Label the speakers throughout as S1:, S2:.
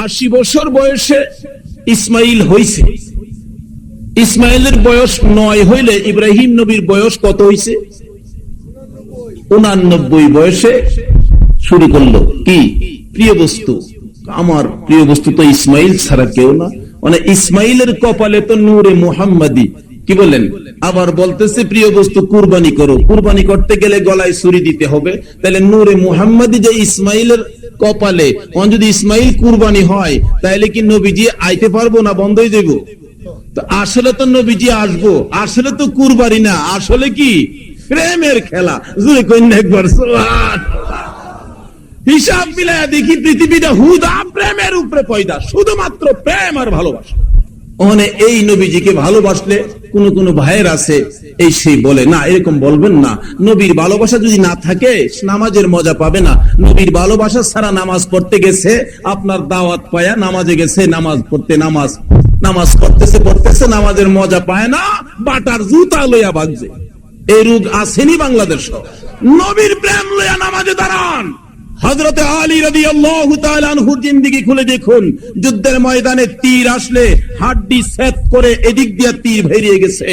S1: 80 বছর বয়সে ইসমাইল হইছে। ইসমাইলের বয়স 9 হইলে ইব্রাহিম নবীর বয়স কত হইছে? 89 বয়সে শুরু করলো কি প্রিয় বস্তু। আমার প্রিয় বস্তু তো ইসমাইল ছাড়া কেউ না, মানে ইসমাইলের কপালে তো নূরে মুহাম্মাদি। কি বলেন? আবার বলতেছে প্রিয় বস্তু কুরবানি করো, কুরবানি করতে গেলে গলায় ছুরি দিতে হবে। তাহলে নূরে মুহাম্মাদি যে ইসমাইলের কপালে, যদি ইসমাইল কুরবানি হয় তাহলে কি নবীজি আইতে পারবো না, বন্ধ হয়ে যাবো? তো আসলে তো নবীজি আসবো, আসলে তো কুরবানি না, আসলে কি প্রেমের খেলা। জুড়ে কন্যা একবার হিসাব মিলায় দেখি পৃথিবীটা হুদা প্রেমের উপরে পয়দা, শুধুমাত্র প্রেম আর ভালোবাসা। ওখানে এই নবীজিকে ভালোবাসলে কোন কোন ভাইয়ের আছে এই সেই বলে না, এরকম বলবেন না। নবীর ভালোবাসা যদি না থাকে নামাজের মজা পাবে না। নবীর ভালোবাসা ছাড়া নামাজ পড়তে গেছে, আপনার দাওয়াত পায়া নামাজে গেছে, নামাজ পড়তে নামাজ পড়তেছে নামাজের মজা পায় না, বাটার জুতা লইয়া বাজছে। এই রোগ আসেনি বাংলাদেশ। নবীর প্রেম লইয়া নামাজে দাঁড়ান। হযরতে আলী রাদিয়াল্লাহু তাআলা আনহুর জিন্দেগি খুলে দেখুন, যুদ্ধের ময়দানে তীর আসলে হাড্ডি ছেদ করে এদিক দিয়ে তীর বেরিয়ে গেছে,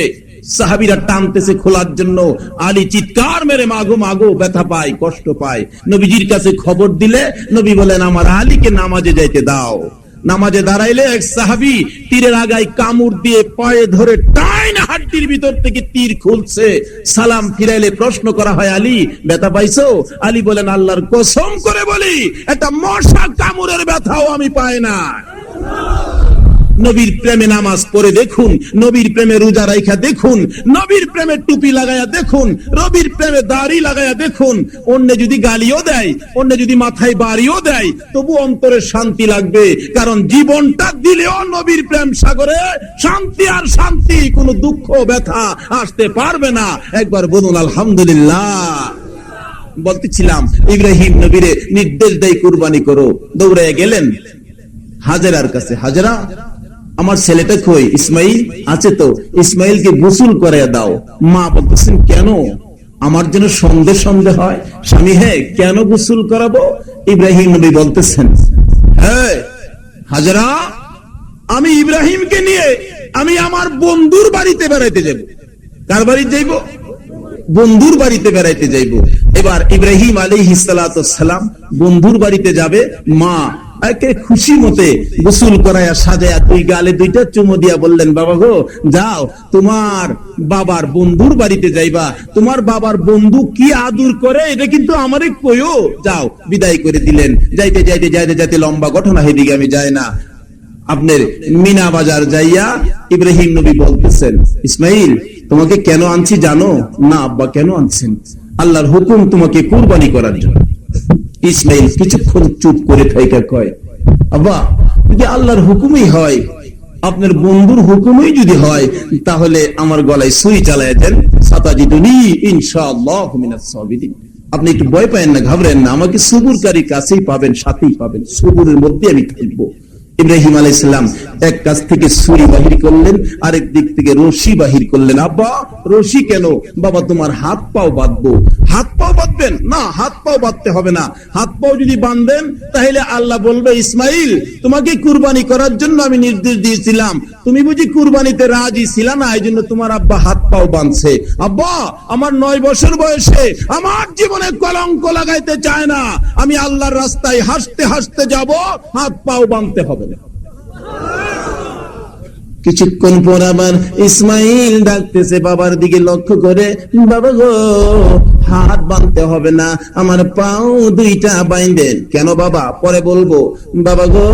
S1: সাহাবীরা টানতেছে খোলার জন্য, আলী চিৎকার মেরে মাগো মাগো ব্যথা পায়, কষ্ট পায়। নবীজির কাছে খবর দিলে নবী বলেন আমার আলীকে নামাজে যাইতে দাও। নামাজে দাঁড়াইলে এক সাহাবী তীরের আগায় কামড় দিয়ে পায়ে ধরে টাইনা হাড্ডির ভিতর থেকে তীর খুলছে। সালাম ফিরাইলে প্রশ্ন করা হয় আলী ব্যথা পাইছো? আলী বলেন আল্লাহর কসম করে বলি একটা মশা কামড়ের ব্যথাও আমি পাই না। নবীর প্রেমে নামাজ পড়ে দেখুন, নবীর প্রেমে রোজা রাখা দেখুন, নবীর প্রেমে টুপি লাগায়া দেখুন, নবীর প্রেমে দাড়ি লাগায়া দেখুন। অন্য যদি গালিও দেয়, অন্য যদি মাথায় বাড়িও দেয়, তবু অন্তরে শান্তি লাগবে, কারণ জীবনটা দিলেও নবীর প্রেম সাগরে শান্তি আর শান্তি, কোনো দুঃখ ব্যথা আসতে পারবে না। একবার বলুন আলহামদুলিল্লাহ। বলতেছিলাম ইব্রাহিম নবীরে নির্দেশ দেয় কুরবানি করো, দৌড়ে গেলেন হাজেরার কাছে। হাজেরা আমার ছেলেটা কই? ইসমাইল আছে তো, ইসমাইলকে গোসল করে দাও। মা বলতেছেন কেন? আমার যেন সন্দেহ হয়। স্বামী হ্যাঁ কেন গোসল করাবো? ইব্রাহিম নবী বলতেছেন হ্যাঁ হাজেরা, আমি ইব্রাহিমকে নিয়ে আমি আমার বন্ধুর বাড়িতে বেড়াইতে যাব। কার বাড়িতে যাইব? বন্ধুর বাড়িতে বেড়াইতে যাইব। এবার ইব্রাহিম আলাইহিস সালাতু ওয়াস সালাম বন্ধুর বাড়িতে যাবে। মা একে খুশি মতে গোসল করায়া সাজায়া দুই গালে দুইটা চুমো দিয়া বললেন বাবা গো যাও তোমার বাবার বন্ধুর বাড়িতে যাইবা, তোমার বাবার বন্ধু কি আদর করে এটা কিন্তু আমারে কইও, যাও। বিদায় করে দিলেন। যাইতে যাইতে যাইতে যাইতে লম্বা ঘটনা, সেদিকে আমি যাই না। আপনার মিনা বাজার যাইয়া ইব্রাহিম নবী বলতেছেন ইসমাইল তোমাকে কেন আনছি জানো? না আব্বা কেন আনছেন? আল্লাহর হুকুম তোমাকে কুরবানি করার জন্য। ইসমাইল কিছুক্ষণ চুপ করে থাইকা কয় আব্বা যদি আল্লাহর হুকুমই হয়, আপনার বন্ধুর হুকুমই যদি হয়, তাহলে আমার গলায় ছুরি চালায়া দেন, সাতাজিদুনি ইনশাআল্লাহু মিনাস সাবিরিন। আপনি একটু ভয় পাবেন না, ঘাবড়েন না, আমাকে সবুরকারীর কাছেই পাবেন, সাথেই পাবেন, সবুরের মধ্যে আমি থাকবো। ইব্রাহিম আলাইহিস সালাম এক কাছ থেকে ছুরি বাহির করলেন, আরেক দিক থেকে রশি বাহির করলেন। আব্বা রশি কেন? বাবা তোমার হাত পাও বাঁধবো। হাত পাও বাঁধবেন? না হাত পাও বাঁধতে হবে না। হাত পাও যদি বাঁধেন তাহলে আল্লাহ বলবে ইসমাইল তোমাকে কুরবানি করার জন্য আমি নির্দেশ দিয়েছিলাম, তুমি বুঝি কুরবানিতে রাজি ছিল না, এই জন্য তোমার আব্বা হাত পাও বাঁধছে। আব্বা আমার 9 বছর বয়সে আমার জীবনে কলঙ্ক লাগাইতে চায় না, আমি আল্লাহর রাস্তায় হাসতে হাসতে যাব, হাত পাও বাঁধতে হবে না। কিছুক্ষণ পর আবার ইসমাইল ডাকতেছে বাবার দিকে লক্ষ্য করে, বাবা গো হাত বাঁধতে হবে না, আমার পাও দুইটা বাইন্ধেন। কেন বাবা? পরে বলবো। বাবা গো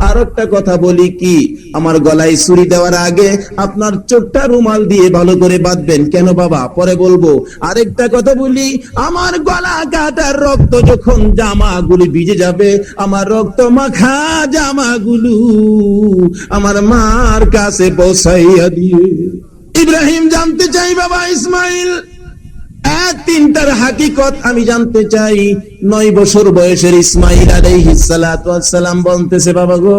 S1: আর একটা কথা বলি কি, আমার গলায় ছুরি দেওয়ার আগে আপনার চোখটা রুমাল দিয়ে ভালো করে বাঁধবেন। কেন বাবা? পরে বলবো। আরেকটা কথা বলি, আমার গলা কাটার রক্ত যখন জামাগুলি ভিজে যাবে, আমার রক্ত মাখা জামাগুলো আমার মার কাছে পৌঁছাইয়া দিয়ে। ইব্রাহিম জানতে চাই বাবা ইসমাইল তিনটার হাকিকত আমি জানতে চাই। 9 বছর বয়সের ইসমাইল আলাইহিস সালাতু ওয়াস সালাম বলতেছে বাবা গো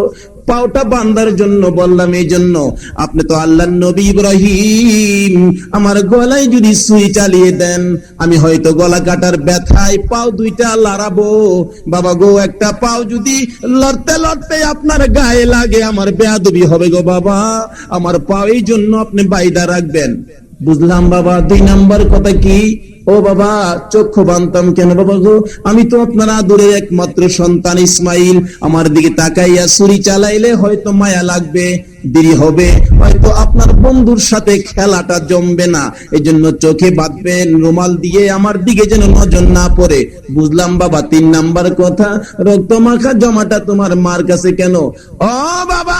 S1: পাওটা বান্দার জন্য বললাম, এই জন্য আপনি তো আল্লাহর নবী ইব্রাহিম, আমার গলায় যদি সুই চালিয়ে দেন, আমি হয়তো গলা কাটার ব্যথায় পাও দুইটা লড়াবো। বাবা গো, একটা পাও যদি লড়তে লড়তে আপনার গায়ে লাগে, আমার বেয়াদবি হবে গো বাবা, আমার পাও এই জন্য আপনি বাইদা রাখবেন। বুঝলাম বাবা। 2 নাম্বার কথা কি? ও বাবা, চক্ষু বানতাম কেন বাবা গো? আমি তো আপনার আদরের একমাত্র সন্তান ইসমাইল, আমার দিকে তাকাইয়া ছুরি চালাইলে হয়তো মায়া লাগবে, দেরি হবে, হয়তো আপনার বন্ধুর সাথে খেলাটা জমবে না, এই জন্য চোখে বাঁধবেন রুমাল দিয়ে, আমার দিকে যেন নজর না পড়ে। বুঝলাম বাবা। 3 নাম্বার কথা, রক্ত মাখা জামাটা তোমার মার কাছে কেন? ও বাবা,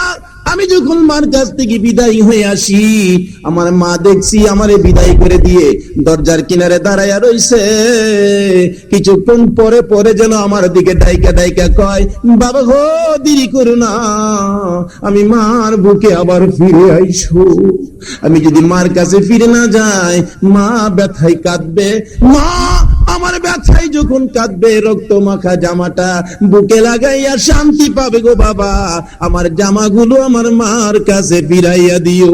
S1: আমি যখন মার কাছ থেকে বিদায় হয়ে আসি, আমার মা দেখছি আমারে বিদায় করে দিয়ে দরজার কিনারে দাঁড়াইয়া রইছে। কিছুক্ষণ পরে পরে যেন আমার দিকে ডাইকা ডাইকা কয়, বাবা গো, দেরি করো না, আমি মার বুকে আবার ফিরে আইসো। আমি যদি মার কাছে ফিরে না যাই, মা ব্যথায় কাঁদবে। মা আমার ব্যথায় যখন কাঁদবে, রক্ত মাখা জামাটা বুকে লাগাইয়া শান্তি পাবে গো বাবা। আমার জামাগুলো আমার মার কাছে ফিরাইয়া দিও।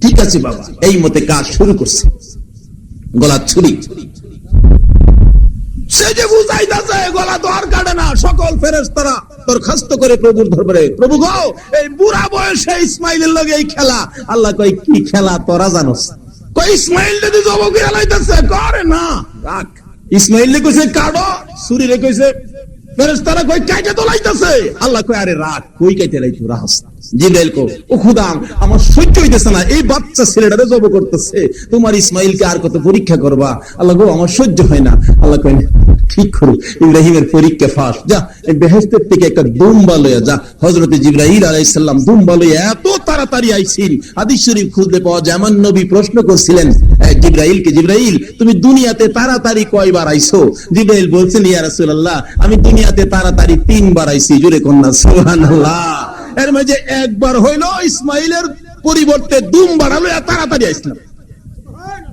S1: ঠিক আছে বাবা। এই মতে কাজ শুরু করছে। গলা ছুরি, সে যে বুঝাইতাছে গলা তো আর কাটে না। সকল ফেরেশতারা দরখাস্ত করে প্রভুর দরবারে, প্রভু গো, এই বুড়া বয়সে ইসমাইলের লগে এই খেলা। আল্লাহ কয়, কি খেলা তোরা জানোস? কই ইসমাইল যদি জবাব করে লাইতাছে, করে না রাখ। ইসমাইল লে কইছে কাটো, ছুরি রে কইছে ফেরেশতারা কই কাইতে তো লাইতাছে। আল্লাহ কয়, আরে রাখ, কই কাইতে লাইতো, রাখ। জিবরাইল কো, ও খোদা, আমার সহ্য হইতেছে না, এই বাচ্চা ছেলেটারে জব করতেছে, তোমার ইসমাইলকে আর কত পরীক্ষা করবা? আল্লাহ গো, আমার সহ্য হয় না। আল্লাহ কয়, ঠিক করো, ইব্রাহিমের পরীক্ষা ফাঁস, যা এই বেহেশতের থেকে একটা দুম্বা লইয়া যা। হযরত জিবরাইল আলাইহিস সালাম দুম্বা লইয়া এত তাড়াতাড়ি আইছেন, হাদিস শরীফ খুঁজলে পাওয়া যায়। আমার নবী প্রশ্ন করছিলেন জিবরাইলকে, জিবরাইল তুমি দুনিয়াতে তাড়াতাড়ি কয়বার আইছো? জিবরাইল বলছেন, ইয়া রাসূলুল্লাহ, আমি দুনিয়াতে তাড়াতাড়ি 3 বার আইছি। জোরে কন্যা সুবহানাল্লাহ। এর মাঝে একবার হইল ইসমাইলের পরিবর্তে দুম্বার লইয়া তাড়াতাড়ি আইছিলাম,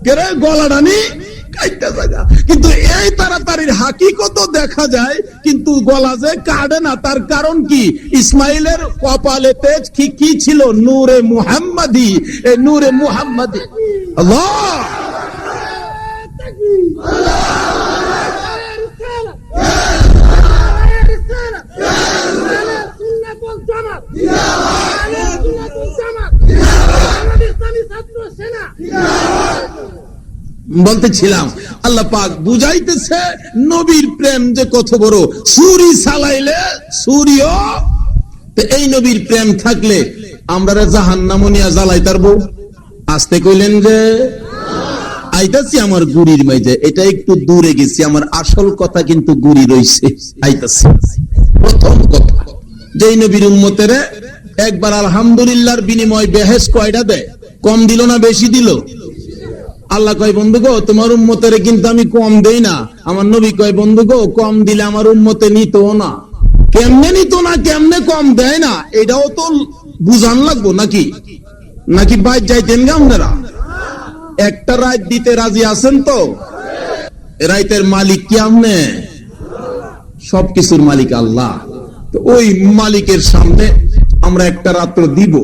S1: কেরে গলাটা নি কাইটা জায়গা। কিন্তু এই তাড়াতাড়ির হাকিকত দেখা যায়, কিন্তু গলা যে কাটে না, তার কারণ কি? ইসমাইলের কপালেতে কি ছিল? নূরে মুহাম্মাদি। এই নূরে মুহাম্মাদি, আল্লাহ বলতেছিলাম, আল্লাহ পাক বুঝাইতেছে নবীর প্রেম যে কত বড়। ছুরি চালাইলে ছুরিও, এই নবীর প্রেম থাকলে আমরা জাহান্নামে নিয়ে জ্বালাই তারবো। আসতে কইলেন যে আইতাছি আমার গুড়ির মাঝে, এটা একটু দূরে গেছি, আমার আসল কথা কিন্তু গুড়ি রইছে। আইতাছি প্রথম কথা, যেই নবীর উম্মতের একবার আলহামদুলিল্লাহর বিনিময় বেহেশত কয়টা দেয়? কম দিল না বেশি দিল? আল্লাহ কয়, বন্ধু গো, তোমার উম্মতের কিন্তু আমি কম দেই না। আমার নবী কয়, বন্ধু গো, কম দিলে আমার উম্মতে নিত না। কেমনে নিত না, কেমনে কম দেয় না, এটাও তো বুঝান লাগবো নাকি? নাকি বাইর যাইতেন গে আপনারা? একটা রাত দিতে রাজি আছেন তো? রাইতের মালিক কি আপনি? সবকিছুর মালিক আল্লাহ। তো ওই মালিকের সামনে আমরা একটা রাত্র দিব,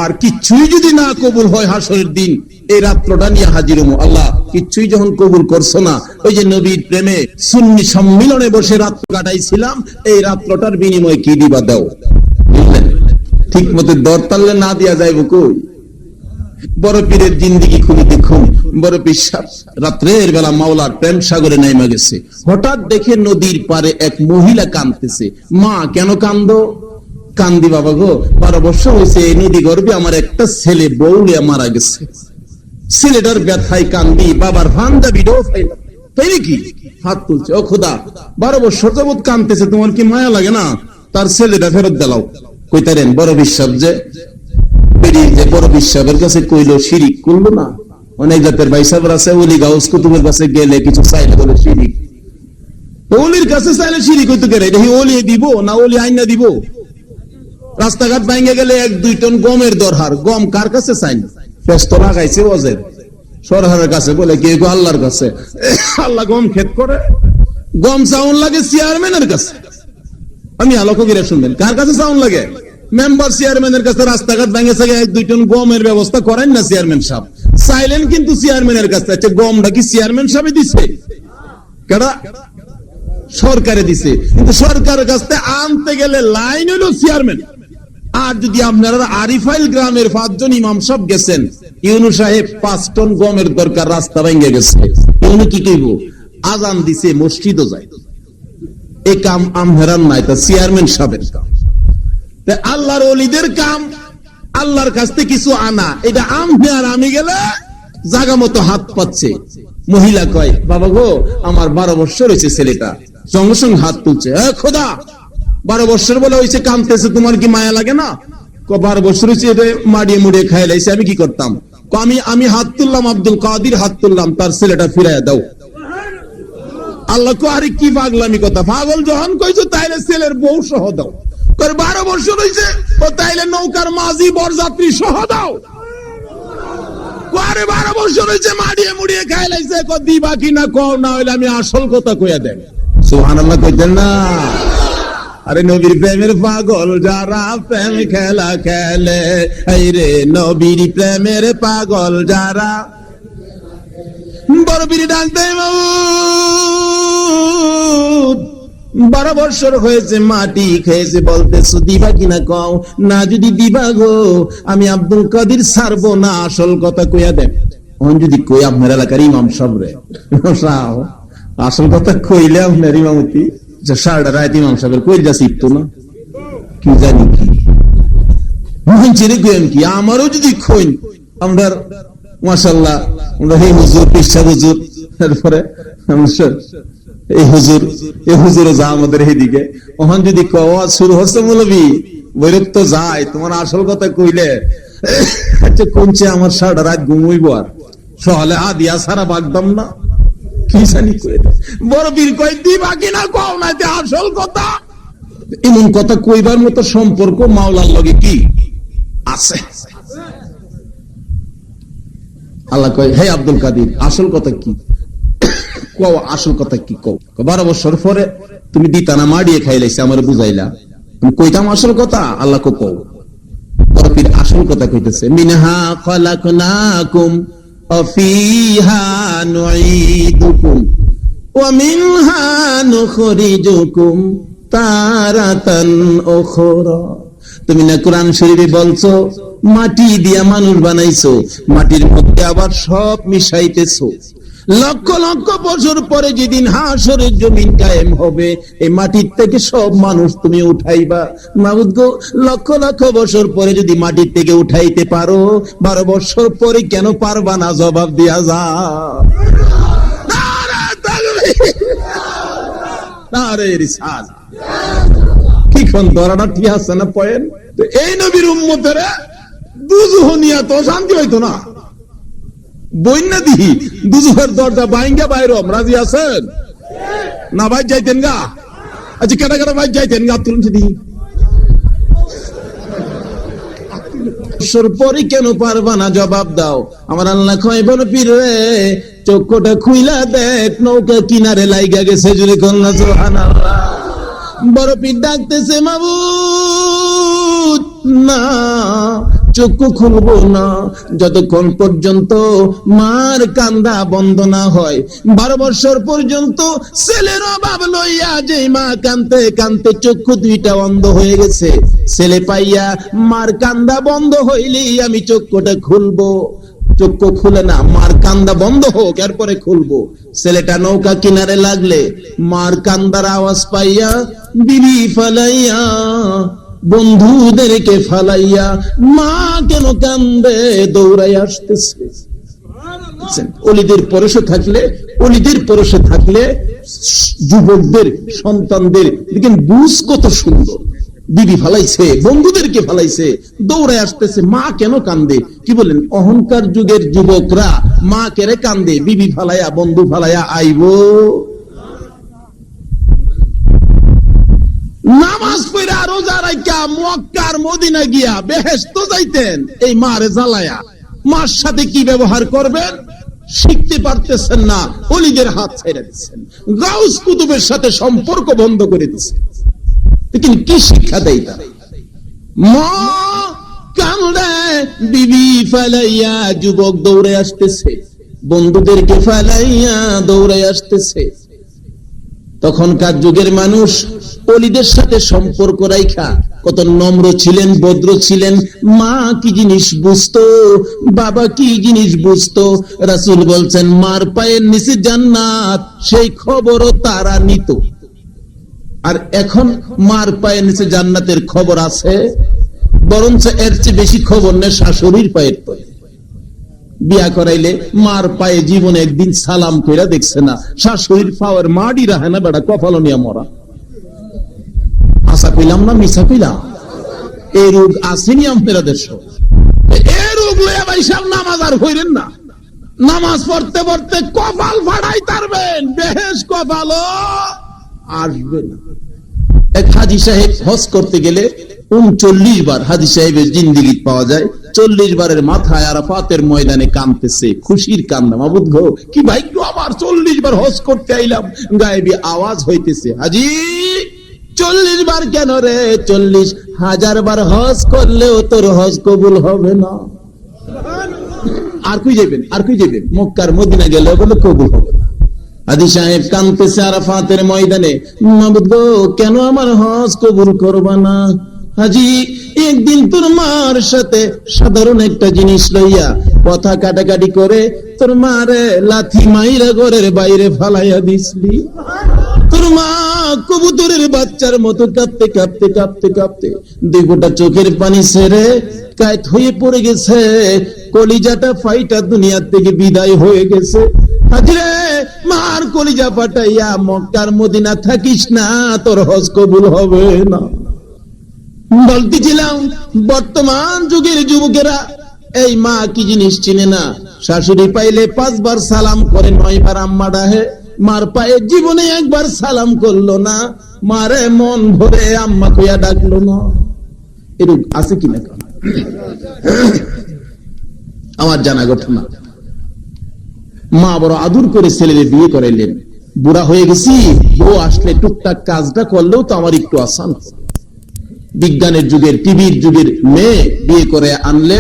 S1: আর কিচ্ছুই যদি না কবুল হয় হাসরের দিন এই রাত্রটা নিয়ে হাজির হবো। আল্লাহ কিচ্ছুই যখন কবুল করছো না, ওই যে নবীর প্রেমে সুন্নি সম্মিলনে বসে রাত্র কাটাইছিলাম, এই রাত্রটার বিনিময়ে কি দিবা দাও। বুঝলেন? ঠিক মতো দর তাল্লে না দিয়া যাইব কই? বড় পীরের জিন্দিগি খুলে দেখুন। বড় পীর রাত্রের বেলা মাওলার প্রেম সাগরে নাইমা গেছে। হঠাৎ দেখে নদীর পারে এক মহিলা কাঁদতেছে। মা, কেন কান্দো? কান্দি বাবা গো, 12 বছর হয়েছে এই নদী গর্ভে আমার একটা ছেলে বউলিয়া মারা গেছে। ছেলেটার ব্যথায় কান্দি, বাবার ভান্ডাবিটাও পাইলাম। তাই নাকি? হাত তুলছে, ও খোদা, 12 বছর যাবৎ কাঁদতেছে, তোমার কি মায়া লাগে না? তার ছেলেটা ফেরত দিলাও। কইতারেন বড় বিশ্বাস যে বড় বিশ্বাসের কাছে কইলো, শিরিক করলো না। অনেক জাতের ভাই সাহেব আছে, ওলি গাউস কুতুবের কাছে গেলে কিছু চাইলে বলে শিরিক। ওলির কাছে চাইলে শিরিক হইতে গেলে দেখি ওলি দিব না ওলি আইনা দিব? রাস্তাঘাট ভাঙে গেলে 1-2 টন গমের দরকার, গম কার কাছে চাই? ব্যস্ত লাগাইছে ওজের সরকারের কাছে, বলে কে গো? আল্লাহর কাছে। আল্লাহ গম ক্ষেত করে, গম চাউন লাগে চেয়ারম্যানের কাছে। আমি লক্ষ্য করে শুনবেন, কার কাছে সাউন্ড লাগে? মেম্বার চেয়ারম্যানের কাছে। রাস্তাঘাট ভেঙেছে, 1-2 টন গমের ব্যবস্থা করেন না চেয়ারম্যান সাহেব, চাইলেন কিন্তু চেয়ারম্যানের কাছে। আচ্ছা, গমটা কি চেয়ারম্যান সাহেব দিছে? কেডা? সরকারে দিছে। কিন্তু সরকারের কাছে আনতে গেলে লাইন হইল চেয়ারম্যান। আর যদি আপনারা আরিফাইল গ্রামের 5 জন ইমাম সাহেব গেছেন, ইউনু সাহেব 5 টন গমের দরকার, রাস্তা ভেঙে গেছে, ইউনু কি কইব? আজান দিছে, মসজিদও যায়। এই কাম আমহেরান নাই, তা চেয়ারম্যান সাহেবের কাম। আল্লাহর ওলিদের কাম আল্লাহর কাছ থেকে কিছু আনা, এটা আমহে আর আমি গেলে জাগা মতো হাত পাচ্ছে। মহিলা কয়, বাবা গো, আমার 12 বছর হয়েছে ছেলেটা, সঙ্গে সঙ্গে হাত তুলছে। খোদা, 12 বছর বলে হয়েছে, কামতেছে, তোমার কি মায়া লাগে না? 12 বছর হয়েছে, মাড়িয়ে মুড়িয়ে খাই লাইছে, আমি কি করতাম? আমি হাত তুললাম, আব্দুল কাদির হাত তুললাম, তার ছেলেটা ফিরাইয়া দাও। আল্লাহ কো, আরে কি পাগলামি কথা, পাগল যখন কইছো তাইলে ছেলের বউ সহ দাও। 12 বছর হয়েছে, ও তাইলে নৌকার মাঝি বরযাত্রী সহ দাও। 12 বছর হয়েছে, মাড়িয়ে মুড়িয়ে খাই লাইছে, দিবা কিনা কও, না হইলে আমি আসল কথা কইয়া দেন। সুবহানাল্লাহ কইতেন না? আরে নবীর প্রেমের পাগল যারা, প্রেম খেলা খেলে, এই রে নবীর প্রেমের পাগল যারা। বড় বিড়ি ডাকতে, 12 বছর হয়েছে, মাটি খেয়েছে, বলতেছো দিবা কিনা কও, না যদি দিবা গো, আমি আব্দুল কাদির ছাড়বো না, আসল কথা কইয়া দেন। যদি কই আপনার এলাকার ইমাম সাহেব রে, আসল কথা কইলে আপনার ইমামতি সারাটা রাত ইমাম সাহেবের কই যা শিখতো না, কি জানি কি মঞ্চেরে কইম কি, আমারও যদি খইন আমরা মাশাআল্লাহ, আমরা হে হুজুর, পিসা হুজুর, তারপরে এই হুজুরে যা আমাদের এইদিকে, ওখান যদি কওয়া শুরু হচ্ছে, মৌলবী বৈরব তো যায়, তোমার আসল কথা কইলে আচ্ছা কমছে, আমার সারাটা রাত ঘুমইব, আর সহলে দিয়া সারা বাগদাম না, কি জানি কই। বড় বীর কই, দিবা কিনা কও, না আসল কথা। এমন কথা কইবার মতো সম্পর্ক মাওলার লগে কি আছে? আল্লাহ কয়, হে আব্দুল কাদির, আসল কথা কি কও, আসল কথা কি কও। 12 বছর পরে তুমি দিতা না, মাড়িয়ে খাইলাইছে, আমার বুঝাইলা, তুমি কইতাম আসল কথা। আল্লাহ কো কও। বরফির আসল কথা কইতেছে, মিনহা খালাকনাকুম ওয়া ফিহা নুঈদুকুম ওয়া মিনহা নুখরিজুকুম তারাতান উখরা। তুমি না কোরআন শরীফে বলছো, মাটি দিয়া মানুষ বানাইছো, মাটির মধ্যে আবার সব মিশাইতেছো। লক্ষ লক্ষ বছর পরে যেদিন হাসরের জমিন কায়েম হবে, এই মাটির থেকে সব মানুষ তুমি উঠাইবা। মাবুদ গো, লক্ষ লক্ষ বছর পরে যদি মাটির থেকে উঠাইতে পারো, 12 বছর পরে কেন পারবা না? জবাব দিয়া যা। কি কোন ধরাটা ঠিক আছে না? পয়েন্ট এই নবীর উম্মতের দুজহনিয়া তো শান্তি হইতো না, বন্যা দিহি দুজুহের দরজা বাইঙ্গা বাইরম, রাজি আছেন না? ভাই যাইতেন গা? আচ্ছা, কেটা কেটা ভাই যাইতেন গা? তুলুন দিহি পরে কেন পারবা না? জবাব দাও। আমার আল্লাহ কয়, বড় পীর রে, চক্ষুটা খুইলা দেখ, নৌকা কিনারে লাইগা গেছে, জুড়ে কন্যা সুবহানাল্লাহ। বড় পীর ডাকতেছে, মাবুদ না, চক্ষু খুলবো না যতক্ষণ পর্যন্ত মার কান্দা বন্ধ না হয়। 12 বছর পর্যন্ত ছেলের অভাব লইয়া যে মা কানতে কানতে চক্ষু 2টা অন্ধ হয়ে গেছে, ছেলে পাইয়া মার কান্দা বন্ধ হইলেই আমি চক্ষুটা খুলবো। চক্ষু খুলে না, মার কান্দা বন্ধ হোক, এরপরে খুলবো। ছেলেটা নৌকা কিনারে লাগলে মার কান্দার আওয়াজ পাইয়া বিড়ি ফালাইয়া, বন্ধুদেরকে ফালাইয়া, মা কেন কান্দে দৌড়াই আসতেছে। অলিদের পরশে থাকলে যুবকদের, সন্তানদের দেখেন বুঝ কত সুন্দর। বিবি ফালাইছে, বন্ধুদেরকে ফালাইছে, দৌড়ে আসতেছে, মা কেন কান্দে? কি বলেন, অহংকার যুগের যুবকরা মা কেড়ে কান্দে, বিবি ফালাইয়া, বন্ধু ফালাইয়া আইব। নামাজ পড়া, রোজা রাখা, মক্কার মদিনা গিয়া বেহেশত যাইতেন, এই মারে জ্বালায়া। মার সাথে কি ব্যবহার করবেন শিখতে পারতেছেন না, অলিদের হাত ছেড়ে দিচ্ছেন, গাউস কুতুবের সাথে সম্পর্ক বন্ধ করে দিচ্ছেন। দিন কি শিক্ষা দেয় তারা? মা কান্দে, বিবি ফালাইয়া যুবক দৌড়ে আসতেছে, বন্ধুদেরকে ফালাইয়া দৌড়ে আসতেছে। তখনকার যুগের মানুষ অলিদের সাথে সম্পর্ক রাখা কত নম্র ছিলেন, ভদ্র ছিলেন। মা কি জিনিস বুঝতো, বাবা কি জিনিস বুঝতো। রাসূল বলছেন মার পায়ের নিচে জান্নাত, সেই খবরও তারা নিত। আর এখন মার পায়ের নিচে জান্নাতের খবর আছে, বরঞ্চ এর চেয়ে বেশি খবর নেই শাশুড়ির পায়ের তলে। বিয়া করাইলে মার পায়ে জীবনে একদিন সালাম কইরা দেখছে না, শাশুড়ির পাওয়ার মাডি রাহে না, বেটা কপাল নিয়ে মরা। আশা কইলাম না মিশা কইলাম? এই রোগ আসেনি আমাদের দেশ। এই রোগ লইয়া ভাই সব নামাজ আর হইরেন না। নামাজ পড়তে পড়তে কপাল ফাড়াই তারবেন, বেহেশ কপালও আসবে না। এক হাজী সাহেব হজ করতে গেলে 39 বার হাজী সাহেবের জিন্দেগি পাওয়া যায়। 40 বারের মাথায় আরাফাতের ময়দানে কাঁদতেছে, খুশির কান্না। মাবুদ গো কি ভাগ্য আমার, 40 বার হজ করতে আইলাম। গায়েবী আওয়াজ হইতেছে, হাজী 40 বার কেন রে? 40,000 বার হজ করলেও তোর হজ কবুল হবে না। আর কই যাবেন, আর কই যাবেন? মক্কার মদিনা গেলেও বলে কবুল হবে না। হাজী সাহেব কাঁদতেছে আরাফাতের ময়দানে, মাবুদ গো কেন আমার হজ কবুল করবা না? হাজী একদিন তোর মার সাথে সাধারণ একটা জিনিস লইয়া কথা কাটাকাটি করে তোর মারে লাথি মাইরা ঘরের বাইরে ফালাইয়া দিসলি। তোর মা কবুতরের বাচ্চার মতো কাঁপতে কাঁপতে কাঁপতে কাঁপতে 2 ফোঁটা চোখের পানি ছেড়ে কায়েত হয়ে পড়ে গেছে, কলিজাটা ফাইটা দুনিয়া থেকে বিদায় হয়ে গেছে। হাজরে মার কলিজা ফাটাইয়া মক্কার মদিনা থাকিস না, তোর হজ কবুল হবে না। বলতেছিলাম বর্তমান যুগের যুবকেরা এই মা কি জিনিস চিনে না। শাশুড়ি পাইলে 5 বার সালাম করে, 9 বার আম্মা ডাহে। মার পায়ে জীবনে একবার সালাম করলো না, মারে মন ভরে আম্মা কইয়া ডাকলো না। এরকম আছে কিনা? আমার জানা ঘটনা। মা বড় আদর করে ছেলেদের বিয়ে করাইলেন। বুড়া হয়ে গেছি, বউ আসলে টুকটাক কাজটা করলেও তো আমার একটু আসান। বিজ্ঞানের যুগের, টিভির যুগের মেয়ে বিয়ে করে আনলে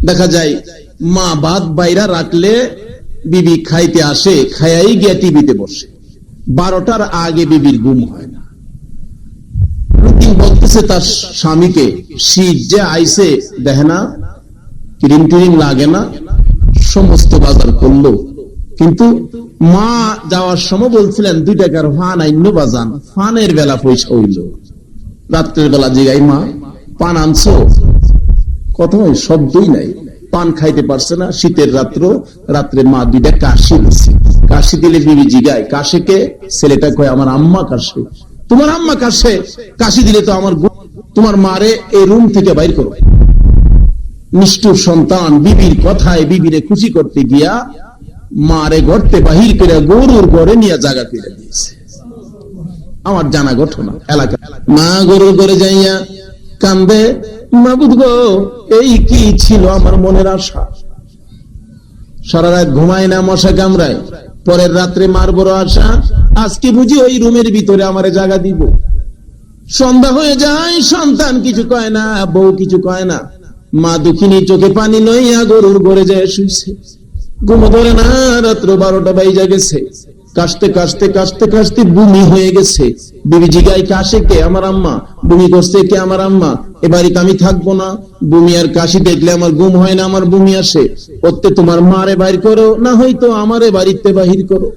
S1: দেখা যায় মা ভাত বাইরা রাখলে বিবি খাইতে আসে, খাইয়াই গিয়া টিভিতে বসে। 12টার আগে বিবির ঘুম হয় না। বলতেছে তার স্বামীকে, শীত যে আইসে দেখে না, ক্রিম টিরিম লাগে না, সমস্ত বাজার করলো। কিন্তু মা যাওয়ার সময় বলছিলেন 2 টাকার ফান আইন্য বাজান। ফানের বেলা পয়সা হইল। রাত্রের বেলা জিগাই, মা পান আনছো? কথা শব্দই নাই, পান খাইতে পারছে না। শীতের রাত্রে মা 2টা কাশি দিচ্ছে। কাশি দিলে বিবি জিগায়, কাশে কে? ছেলেটা কয় আমার আম্মা কাশে। তোমার আম্মা কাশে? কাশি দিলে তো আমার, তোমার মারে এই রুম থেকে বাইর করো। নিষ্ঠুর সন্তান বিবির কথায় বিবিরে খুশি করতে গিয়া মারে গড়তে বাহির করে গরুর ঘরে নিয়ে জায়গা করে দিয়েছে। আমার জানা ঘটনা এলাকা। মা গরুর ঘরে যাইয়া কান্দে, মাবুদ গো এই কি ছিল আমার মনের আশা। সারা রাত ঘুমায় না, মশা কামড়ায়। পরের রাত্রে মার বড় আশা, আজকে বুঝি ওই রুমের ভিতরে আমারে জায়গা দিব। সন্ধ্যা হয়ে যায়, সন্তান কিছু কয় না, বউ কিছু কয় না। মা দুঃখিনী চোখে পানি লইয়া গরুর ঘরে যায় শুইছে। ঘুম ধরে না, রাত্র 12টা বাইজা গেছে। কাশতে কাশতে কাশতে কাশতে বমি হয়ে গেছে। বিবি জিগায়, কাশে কে? আমার আম্মা। বমি করছে কে? আমার আম্মা। এবারে আমি থাকবো না, বমি আর কাশি দেখলে আমার ঘুম হয় না, আমার বমি আসে। ওতে তোমার মারে বাইর করো, না হয়তো আমারে বাড়িতে বাহির করো।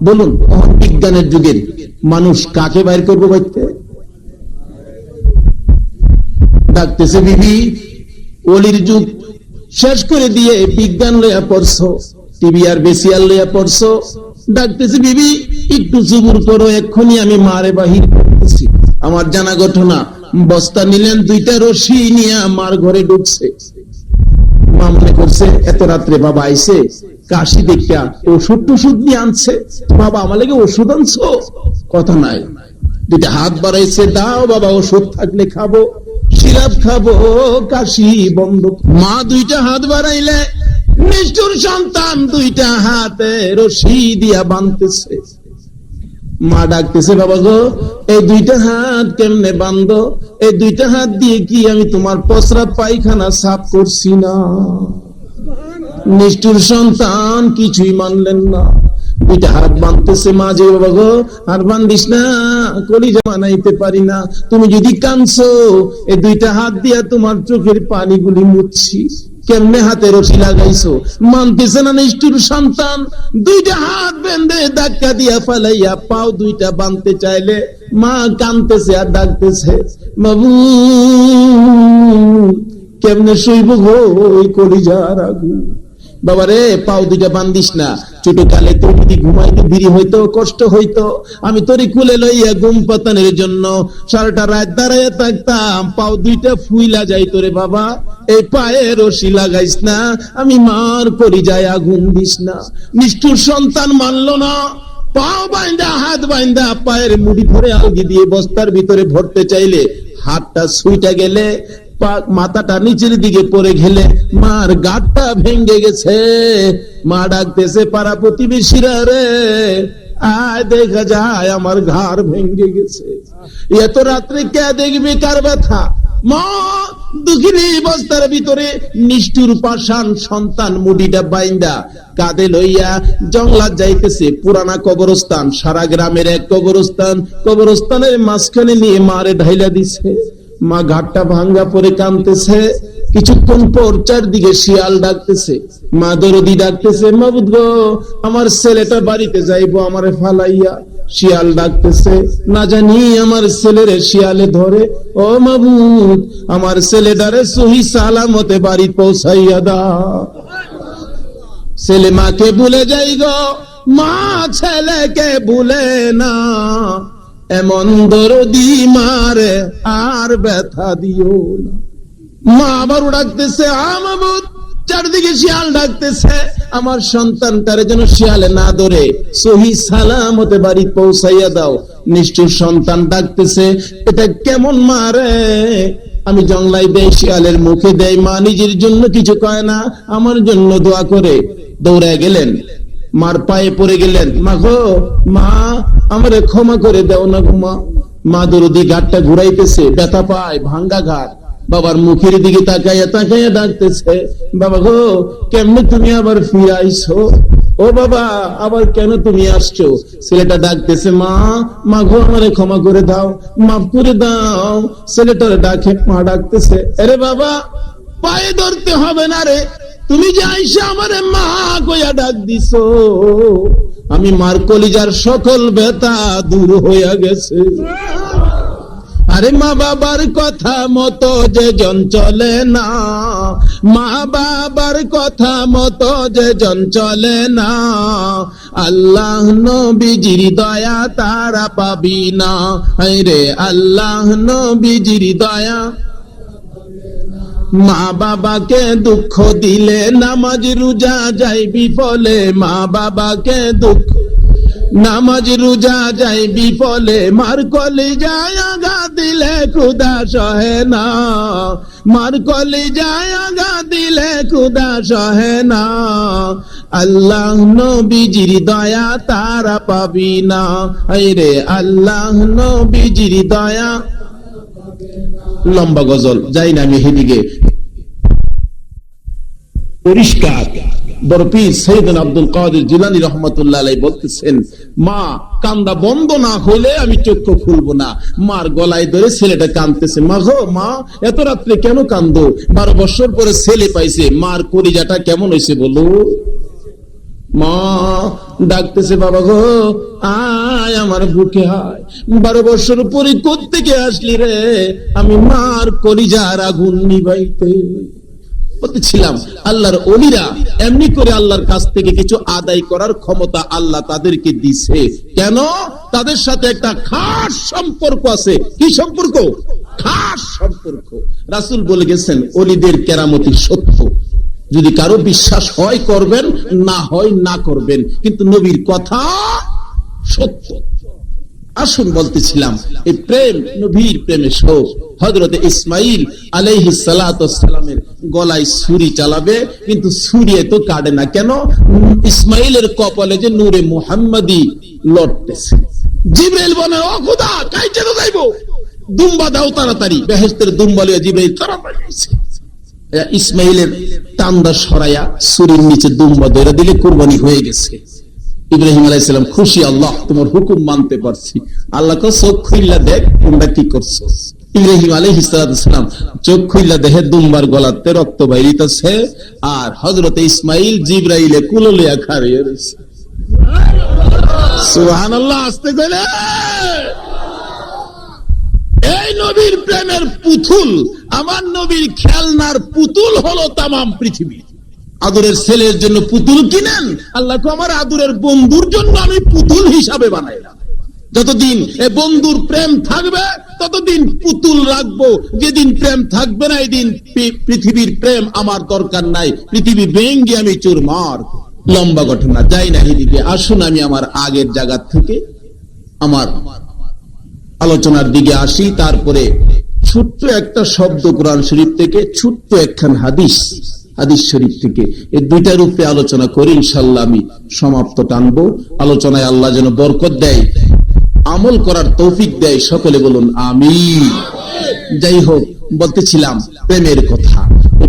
S1: বলুন বিজ্ঞানের যুগের মানুষ কাকে বাইর করবো বাড়িতে? ডাকতেছে বিবি, ওলির যুগ শেষ করে দিয়ে বিজ্ঞান লইয়া পড়ছো, টিভি আর বেশি আর লইয়া পড়ছো। ডাকতেছে বিবি একটু জুবুর করো, এক্ষুনি আমি মারে বাহির করতেছি। আমার জানা ঘটনা, বস্তা নিলেন, 2টা রশি নিয়ে মার ঘরে ঢুকছে। মা মনে করছে এত রাত্রে বাবা আইছে, কাশি দেখা ওষুধ টষুধ নিয়ে আনছে। বাবা আমার লাগে ওষুধ আনছো? কথা নাই। 2টা হাত বাড়াইছে, দাও বাবা ওষুধ থাকলে খাবো, সিরাপ খাবো, কাশি বন্ধ। মা 2টা হাত বাড়াইলে নিষ্ঠুর সন্তান 2টা হাতে রশি দিয়া বাঁধতেছে। মা ডাকতেছে, বাবা গো এই দুইটা হাত কেমনে বান্ধো, এই দুইটা হাত দিয়ে কি আমি তোমার প্রস্রাব পায়খানা সাফ করছি না? নিষ্ঠুর সন্তান কিছুই মানলেন না, দুইটা হাত বাঁধতেছে। মা যে, বাবা গো আর বান্ধিস না, কলিজা বানাইতে পারি না, তুমি যদি কাঁদছো এই দুইটা হাত দিয়া তোমার চোখের পানিগুলি মুছছি। কেমনে হাতে রশি লাগাইছো? মানতেছে না নিষ্ঠুর সন্তান। দুইটা হাত বেঁধে ধাক্কা দিয়া ফালাইয়া পাও দুইটা বাঁধতে চাইলে মা কাঁদতেছে আর ডাকতেছে, বাবু কেমনে শুইব গো ওই কলিজার আগুন। বাবারে পাও দুইটা বান্ধিস না, ছোট কালে তোর যদি ঘুমাইতে দেরি হইতো, কষ্ট হইতো, আমি তোরে কুলে লইয়া ঘুম পাতানোর জন্য সারাটা রাত দাঁড়াইয়া থাকতাম, পাও দুইটা ফুইলা যাইতো রে বাবা, এই পায়ে রশি লাগাইস না, আমি মার কলিজায় আগুন দিস না। নিষ্ঠুর সন্তান মানলো না, পাও বাইন্দা হাত বাইন্দা পায়ের মুড়ি ধরে আলগি দিয়ে বস্তার ভিতরে ভরতে চাইলে হাতটা সুইটা গেলে মাথাটা নিচের দিকে পড়ে গেলে মার গাঁটটা ভেঙে গেছে। মা ডাকতেছে, পাড়া প্রতিবেশীরা রে আয় দেখা যায় আমার ঘাড় ভেঙে গেছে, এত রাত্রে কে দেখবে কার ব্যথা? মা দুঃখিনী বস্তার ভিতরে নিষ্ঠুর পাষাণ সন্তান মুডিটা বাইন্দা কাঁধে লইয়া জঙ্গলাত যাইতেছে। পুরানা কবরস্থান, সারা গ্রামের এক কবরস্থান, কবরস্থানের মাঝখানে নিয়ে মারে ঢাইলা দিছে। মা ঘাটটা ভাঙ্গা পরে কাঁদতেছে। কিছুক্ষণ পর চারদিকে শিয়াল ডাকতেছে, মা দরদি ডাকতেছে, মাবুদ গো আমার ছেলেটা বাড়িতে যাইবো আমারে ফালাইয়া। শিয়াল ডাকতেছে, না জানি আমার ছেলেরে শিয়ালে ধরে, ও মাবুদ আমার ছেলেটারে সহি সালামতে বাড়ি পৌঁছাইয়া দাও। ছেলে মাকে ভুলে যাই গো, মা ছেলেকে ভুলে না, এমন দরদি মারে আর ব্যথা দিও না। মা আবার ডাকতেছে, মাবুদ চারদিকে শিয়াল ডাকতেছে, আমার সন্তানটারে যেন শিয়ালে না ধরে সহি সালামতে বাড়ি পৌঁছাইয়া দাও। নিষ্ঠুর সন্তান ডাকতেছে, এটা কেমন মারে? আমি জংলাই দেয়, শিয়ালের মুখে দেয়, মা নিজের জন্য কিছু কয় না, আমার জন্য দোয়া করে। দৌড়ায় গেলেন, মার পায়ে পড়ে গেলেন, মা গো মা আমারে ক্ষমা করে দাও না গো মা। মা দরদি ঘাটটা ঘুরাইতেছে, ব্যথা পায়, ভাঙ্গা ঘাট। বাবার মুখের দিকে তাকাইয়া তাকাইয়া ডাকতেছে, বাবা গো কেমনে তুমি আবার ফিরে আইছো? ও বাবা আবার কেন তুমি আসছো? ছেলেটা ডাকতেছে, মা মা গো আমারে ক্ষমা করে দাও, মাফ করে দাও। ছেলেটার ডাকে মা ডাকতেছে, আরে বাবা পায়ে ধরতে হবে না রে, তুমি যে আইসা আমারে মা কইয়া ডাক দিছো, আমি মার কলিজার সকল ব্যথা দূর হইয়া গেছে। আরে মা বাবার কথা মতো যে জন চলে না, মা বাবার কথা মতো যে জন চলে না, আল্লাহ নবীজির দয়া তারা পাবি না। রে আল্লাহ নবীজির দয়া। মা বাবাকে দুঃখ দিলে নামাজ রোজা যায় বিফলে, মা বাবাকে দুঃখ নামাজ রোজা যায় বিফলে, মার কলিজায় আঘাত দিলে খুদা সহে না, মার কলিজায় আঘাত দিলে খুদা সহে না, আল্লাহ নবীজির দয়া তারা পাবি না। রে আল্লাহ নবীজির দয়া। লম্বা গজল, যাই না আমি সেদিকে। পরিষ্কার বড় পীর সৈয়দ আব্দুল কাদের জিলানী রাহমাতুল্লাহ আলাইহি বলতেছেন, মা কান্দা বন্ধ না হলে আমি চক্ষু খুলবো না। মার গলায় ধরে ছেলেটা কাঁদতেছে, মা গো মা এত রাত্রে কেন কান্দো? 12 বছর পরে ছেলে পাইছে, মার কলিজাটা কেমন হয়েছে বলো? মা ডাকতেছে, বাবা গো আয় আমার বুকে আয়, 12 বছর পরে কোত্থেকে আসলি রে? আমি মার কলিজার আগুন নিভাইতে বলতেছিলাম। আল্লাহর ওলিরা এমনি করে আল্লাহর কাছ থেকে কিছু আদায় করার ক্ষমতা আল্লাহ তাদেরকে দিছে। কেন? তাদের সাথে একটা খাস সম্পর্ক আছে। কি সম্পর্ক? খাস সম্পর্ক। রাসূল বলে গেছেন, ওলিদের কেরামতি সত্য, যদি কারো বিশ্বাস হয় করবেন, না হয় না করবেন, কিন্তু নবীর কথা সত্য। আসুন বলতেছিলাম, এই প্রেম নবীর প্রেমে শোক। হযরত ইসমাঈল আলাইহিস সালাতু ওয়াস সালামের গলায় ছুরি চালাবে, কিন্তু ছুরি তো কাটে না। কেন? ইসমাঈলের কপালে যে নূরে মুহাম্মাদি লটতেছে। জিবরাইল বলে, ও খোদা, কাইতে তো যাইবো, দুম্বা দাও তাড়াতাড়ি। বেহেশতের দুম্বা লিয়া জিবরাইল তাড়াতাড়ি আইছে। ইসমাইলের টান্দা সরাইয়া ছুরির নিচে দুম্বা ধরে দিলে কুরবানি হয়ে গেছে। ইব্রাহিম আলাইহিস সালাম খুশি, আল্লাহ তোমার হুকুম মানতে পারছি। আল্লাহ কো চোখ খুইলা দেখ তোমরা কি করছো। ইব্রাহিম আলাইহিস সালাম চোখ খুইলা দেখে দুম্বার গলাতে রক্ত বাইরিতেছে, আর হযরত ইসমাইল জিবরাইলে কুলে লিয়া খাড়িয়ে রইছে। সুবহানাল্লাহ, আস্তে কইলে। এই নবীর প্রেমের পুতুল, আমার নবীর খেলনার পুতুল হলো তামাম পৃথিবী। আদরের ছেলের জন্য পুতুল কিনেন, আল্লাহকে আমার আদরের বন্ধুর জন্য আমি পুতুল হিসাবে বানাইলাম। যতদিন এ বন্ধুর প্রেম থাকবে ততদিন পুতুল রাখবো, যেদিন প্রেম থাকবে না এদিন পৃথিবীর প্রেম আমার দরকার নাই, পৃথিবী ভেঙ্গে আমি চুরমার। লম্বা ঘটনা, যাই না এদিকে, আসুন আমি আমার আগের জায়গা থেকে আমার আলোচনার দিকে আসি। তারপরে ছোট্ট একটা শব্দ কোরআন শরীফ থেকে, ছোট্ট একখান হাদিস শরীফ থেকে, এই দুইটার উপরে আলোচনা করি, ইনশাআল্লাহ আমি সমাপ্ত টানবো। আলোচনায় আল্লাহ যেন বরকত দেয়, আমল করার তৌফিক দেয়, সকলে বলুন আমিন। যাই হোক, বলতেছিলাম প্রেমের কথা,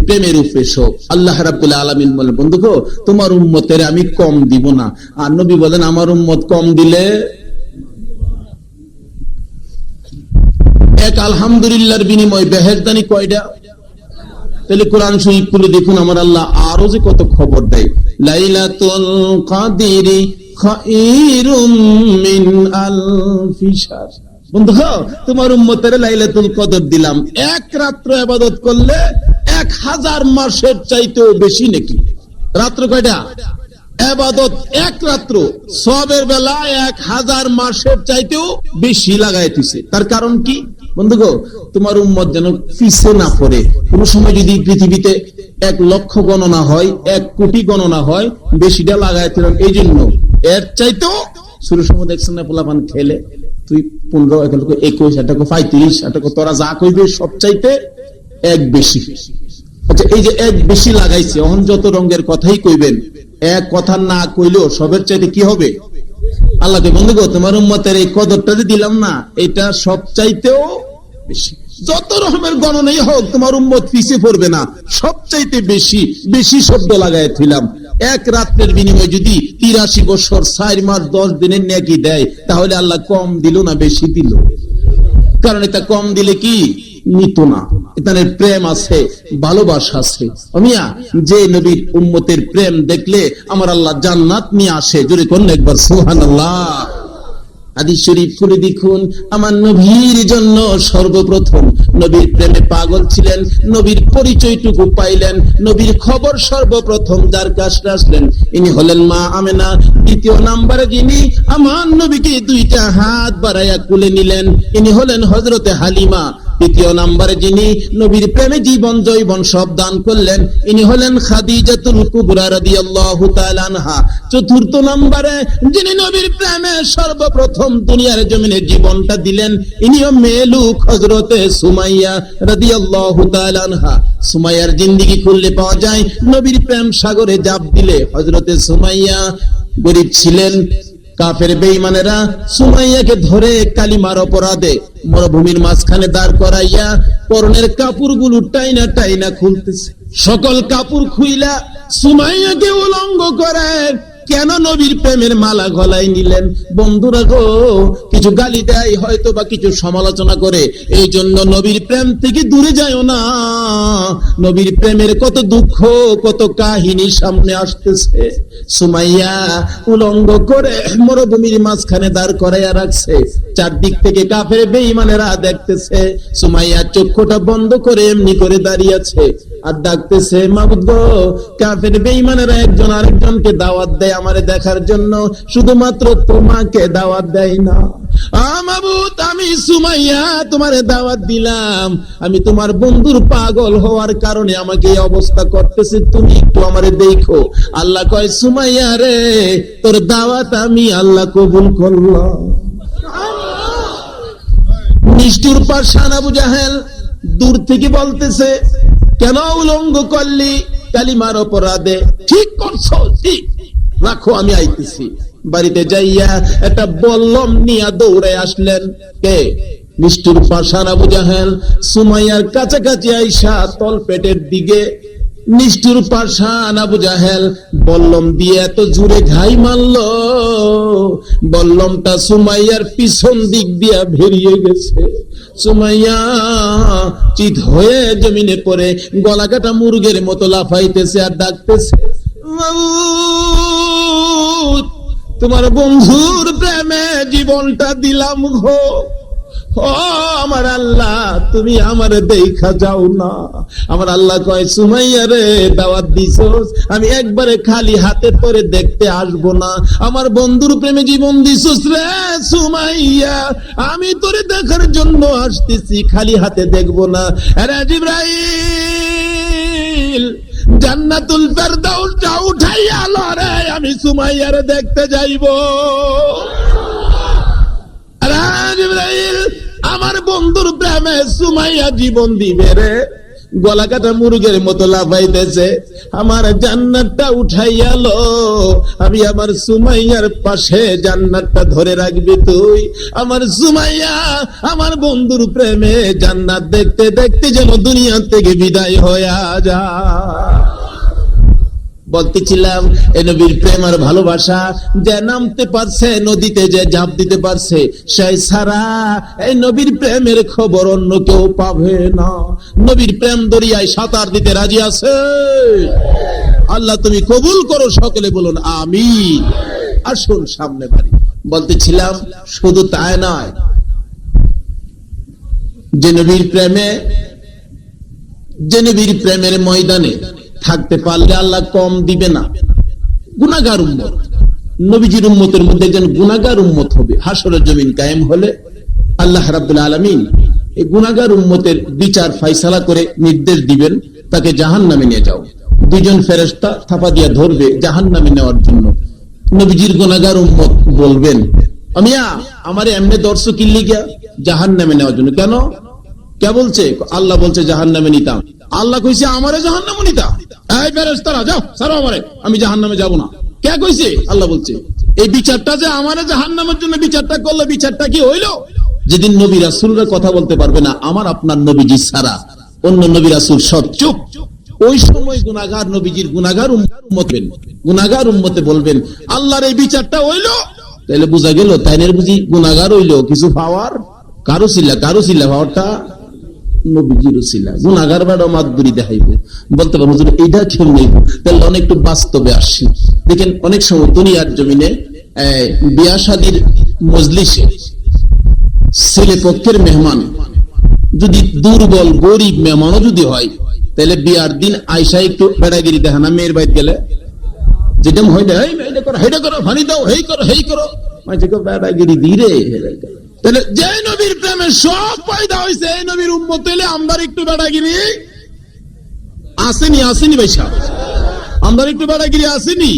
S1: প্রেমের উপরে সব আল্লাহ রাব্বুল আলামিন বলেন, বন্ধু গো, তোমার উম্মতের আমি কম দিব না। আর নবী বলেন, আমার উম্মত কম দিলে এক আলহামদুলিল্লাহর বিনিময় বেহেশতদানি কয়টা? তাহলে কোরআন শরীফ খুলে দেখুন, আমার আল্লাহ আরো যে কত খবর দেয়। লাইলাতুল কাদরি খায়রুম মিন আলফি শাহর। বন্ধু, তোমার উম্মতের লাইলাতুল কদর দিলাম, এক রাত্র ইবাদত করলে 1000 মাসের চাইতেও বেশি নাকি। রাত্র কয়টা? ইবাদত এক রাত্র, সবের বেলা 1000 মাসের চাইতেও বেশি লাগাইতেছে। তার কারণ কি বন্ধু গো? তোমার উম্মত যেন পিছে না পড়ে। কোন সময় যদি পৃথিবীতে 1 লক্ষ গণনা হয়, 1 কোটি গণনা হয়, বেশিটা লাগাইছিলাম এই জন্য। এর চাইতেও শুরু সময় দেখছেন না, পোলাপান খেলে তুই 15, 21, 35, তোরা যা কইবে সব চাইতে 1 বেশি। আচ্ছা, এই যে 1 বেশি লাগাইছে, এখন যত রঙের কথাই কইবেন, এক কথা না কইলেও সবের চাইতে কি হবে? আল্লাহকে, বন্ধু গো, তোমার উম্মতের এই কদরটা যে দিলাম না, এটা সব চাইতেও বেশি। যত রকমের গণনাই হোক, তোমার উম্মত পিছিয়ে পড়বে না, সব চাইতে বেশি বেশি শব্দ লাগাইছিলাম। এক রাত্রের বিনিময়ে যদি 83 বছর 4 মাস 10 দিনের নেকি দেয়, তাহলে আল্লাহ কম দিল না বেশি দিল? কারণ এটা কম দিলে কি নিত না, এখানে প্রেম আছে, ভালোবাসা আছে। মিয়া, যে নবীর উম্মতের প্রেম দেখলে আমার আল্লাহ জান্নাত নিয়ে আসে। জোরে কোন একবার সুবহানাল্লাহ। হাদিস শরীফ খুলে দেখুন, আমার নবীর জন্য সর্বপ্রথম নবীর প্রেমে পাগল ছিলেন, নবীর পরিচয়টুকু পাইলেন, নবীর খবর সর্বপ্রথম যার কাছে আসলেন, ইনি হলেন মা আমেনা। দ্বিতীয় নম্বরে যিনি আমার নবীকে 2টা হাত বাড়াইয়া কুলে নিলেন, ইনি হলেন হযরতে হালিমা। তৃতীয় নম্বরে যিনি নবীর প্রেমে জীবন জৈবন সব দান করলেন, ইনি হলেন খাদিজাতুল কুবরা রাদিয়াল্লাহু তাআলা আনহা। চতুর্থ নম্বরে যিনি নবীর প্রেমে সর্বপ্রথম দুনিয়ার জমিনে জীবনটা দিলেন, ইনিও মেলুক হযরতে সুমাইয়া রাদিয়াল্লাহু তাআলা আনহা। সুমাইয়ার জিন্দেগি খুললে পাওয়া যায়, নবীর প্রেম সাগরে জাপ দিলে হযরতে সুমাইয়া গরীব ছিলেন। কাফের বেঈমানেরা সুমাইয়াকে ধরে কালিমার অপরাধে মরুভূমির মাঝখানে দাঁড় করাইয়া পরনের কাপড়গুলো টাইনা টাইনা খুলতেছে। সকল কাপড় খুইলা সুমাইয়াকে উলঙ্গ করে কেন নবীর প্রেমের মালা গলায় নিলেন? বন্ধুরা গো, কিছু গালি দেয়, হয়তো বা কিছু সমালোচনা করে, এই জন্য নবীর প্রেম থেকে দূরে যায়ও না। নবীর প্রেমের কত দুঃখ, কত কাহিনী সামনে আসতেছে। সুমাইয়া উলঙ্গ করে মরুভূমির মাঝখানে দাঁড় করাইয়া রাখছে, চারদিক থেকে কাফের বেঈমানেরা দেখতেছে। সুমাইয়া চক্ষুটা বন্ধ করে এমনি করে দাঁড়িয়ে আছে আর ডাকতেছে, মাবুদ গো, কাফের বেঈমানেরা একজন আরেকজনকে দাওয়াত দেয় আমারে দেখার জন্য, শুধুমাত্র তোমাকে দাওয়াত দেয় না। মাবুদ, আমি সুমাইয়া তোমারে দাওয়াত দিলাম, আমি তোমার বন্ধুর পাগল হওয়ার কারণে আমাকে এই অবস্থা করতেছে, তুমি একটু আমারে দেখো। আল্লাহ কয়, সুমাইয়া রে, তোর দাওয়াত আমি আল্লাহ কবুল করলাম। নিষ্ঠুর পাষাণ আবু জাহেল দূর থেকে বলতেছে, কেন উলঙ্গ করলি কালিমার অপরাধে? ঠিক করছো, ঠিক রাখো, আমি আইতেছি। বাড়িতে যাইয়া একটা বল্লম নিয়ে দৌড়ে আসলেন। কে? নিষ্ঠুর পাষাণ আবু জাহেল। সুমাইয়ার কাছাকাছি আইসা তল পেটের দিকে নিষ্ঠুর পাষাণ আবু জাহেল বল্লম দিয়ে এত জোরে ঘাই মারল, বল্লমটা সুমাইয়ার পিছন দিক দিয়া বেরিয়ে গেছে। সুমাইয়া চিত হয়ে জমিনে পড়ে গলা কাটা মুরগের মতো লাফাইতেছে আর ডাকতেছে, তোমার বন্ধুর প্রেমে জীবনটা দিলাম গো। ও আমার আল্লাহ, তুমি আমারে দেখা যাও না। আমার আল্লাহ কয়, সুমাইয়া রে দাওয়াত দিছস, আমি একবারে খালি হাতে তোরে দেখতে আসবো না। আমার বন্ধুর প্রেমে জীবন দিছস রে সুমাইয়া, আমি তোরে দেখার জন্য আসতেছি, খালি হাতে দেখবো না। আরে জিবরাইল, জান্নাতুল ফেরদাউসটা উঠাইয়া লরে, আমি সুমাইয়ারে দেখতে যাইবো। আরে জিবরাইল, আমার বন্ধুর প্রেমে সুমাইয়া জীবন দিবে রে। গলা কাটা মুরগের মতো লাফাইতেছে, আমার জান্নাতটা উঠাইয়া লো, আমি আমার সুমাইয়ার পাশে জান্নাতটা ধরে রাখবি তুই। আমার সুমাইয়া আমার বন্ধুর প্রেমে জান্নাত দেখতে দেখতে যেন দুনিয়া থেকে বিদায় হয়ে যায়। বলতেছিলাম, এই নবীর প্রেম আর ভালোবাসা যে নামতে পারছে নদীতে, যে ঝাঁপ দিতে পারছে, সেই ছাড়া এই নবীর প্রেমের খবর অন্য কেউ পাবে না। নবীর প্রেম দরিয়ায় সাঁতার দিতে রাজি আছে? আল্লাহ তুমি কবুল করো, সকলে বলুন আমিন। আসুন সামনে বাড়ি। বলতেছিলাম, শুধু তাই নয়, যে নবীর প্রেমের ময়দানে থাকতে পারলে আল্লাহ কম দিবে না। গুনাহগার উম্মত, নবীজির উম্মতের মধ্যে একজন গুনাহগার উম্মত হবে। হাসরের জমিন কায়েম হলে আল্লাহ রাব্বুল আলামিন এই গুনাহগার উম্মতের বিচার ফয়সালা করে নির্দেশ দিবেন, তাকে জাহান্নামে নিয়ে যাও। দুইজন ফেরেশতা থাপা দিয়া ধরবে জাহান্নামে নেওয়ার জন্য। নবীজির গুনাহগার উম্মত বলবেন, আমিয়া আমারে এমনে দর্শ কিল্লি গিয়া জাহান্নামে নেওয়ার জন্য। কেন? কে বলছে? আল্লাহ বলছে জাহান্নামে নিতাম। আল্লাহ কইছে আমারে জাহান্নামে নিতা? এই ফেরেশতারা যাও, ছাড়ো আমারে, আমি জাহান্নামে যাব না। কে কইছে? আল্লাহ বলছে। এই বিচারটা যে আমারে জাহান্নামের জন্য বিচারটা করলো, বিচারটা কি হইলো? যেদিন নবী রাসূলরা কথা বলতে পারবে না আমার আপনার নবীজি ছাড়া, অন্য নবী রাসূল সব চুপ, ওই সময় গুনাহগার নবীজির গুনাহগার উম্মতে বলবেন, আল্লাহর এই বিচারটা হইলো। তাহলে বোঝা গেল তাইনের বুঝি গুনাহগার হইলো কিছু পাওয়ার কারো ছিল পাওয়ারটা নবীজির ছিল। গুনাহগার বাড়ো মাতবুরি দেখাইব, বলতে পারবো হুজুর এইটা কেউ নেই। তাহলে অনেক একটু বাস্তবে আসি। দেখেন অনেক সময় দুনিয়ার জমিনে বিয়া শাদীর মজলিসে ছেলে পক্ষের মেহমান যদি দুর্বল গরিব মেহমানও যদি হয়, তাহলে বিয়ার দিন আয়সা একটু বেড়াগিরি দেখা না মেয়ের বাড়ি গেলে, যেটা হয় না হেডা করো ফানি দাও, হেই করো বেড়াগিরি ধীরে। তাহলে যে নবীর প্রেমে সব পয়দা হয়েছে, এই নবীর উম্মত হইলে আমদার একটু বেড়াগিরি আসেনি ভাইসা, আমদার একটু বেড়াগিরি আসেনি।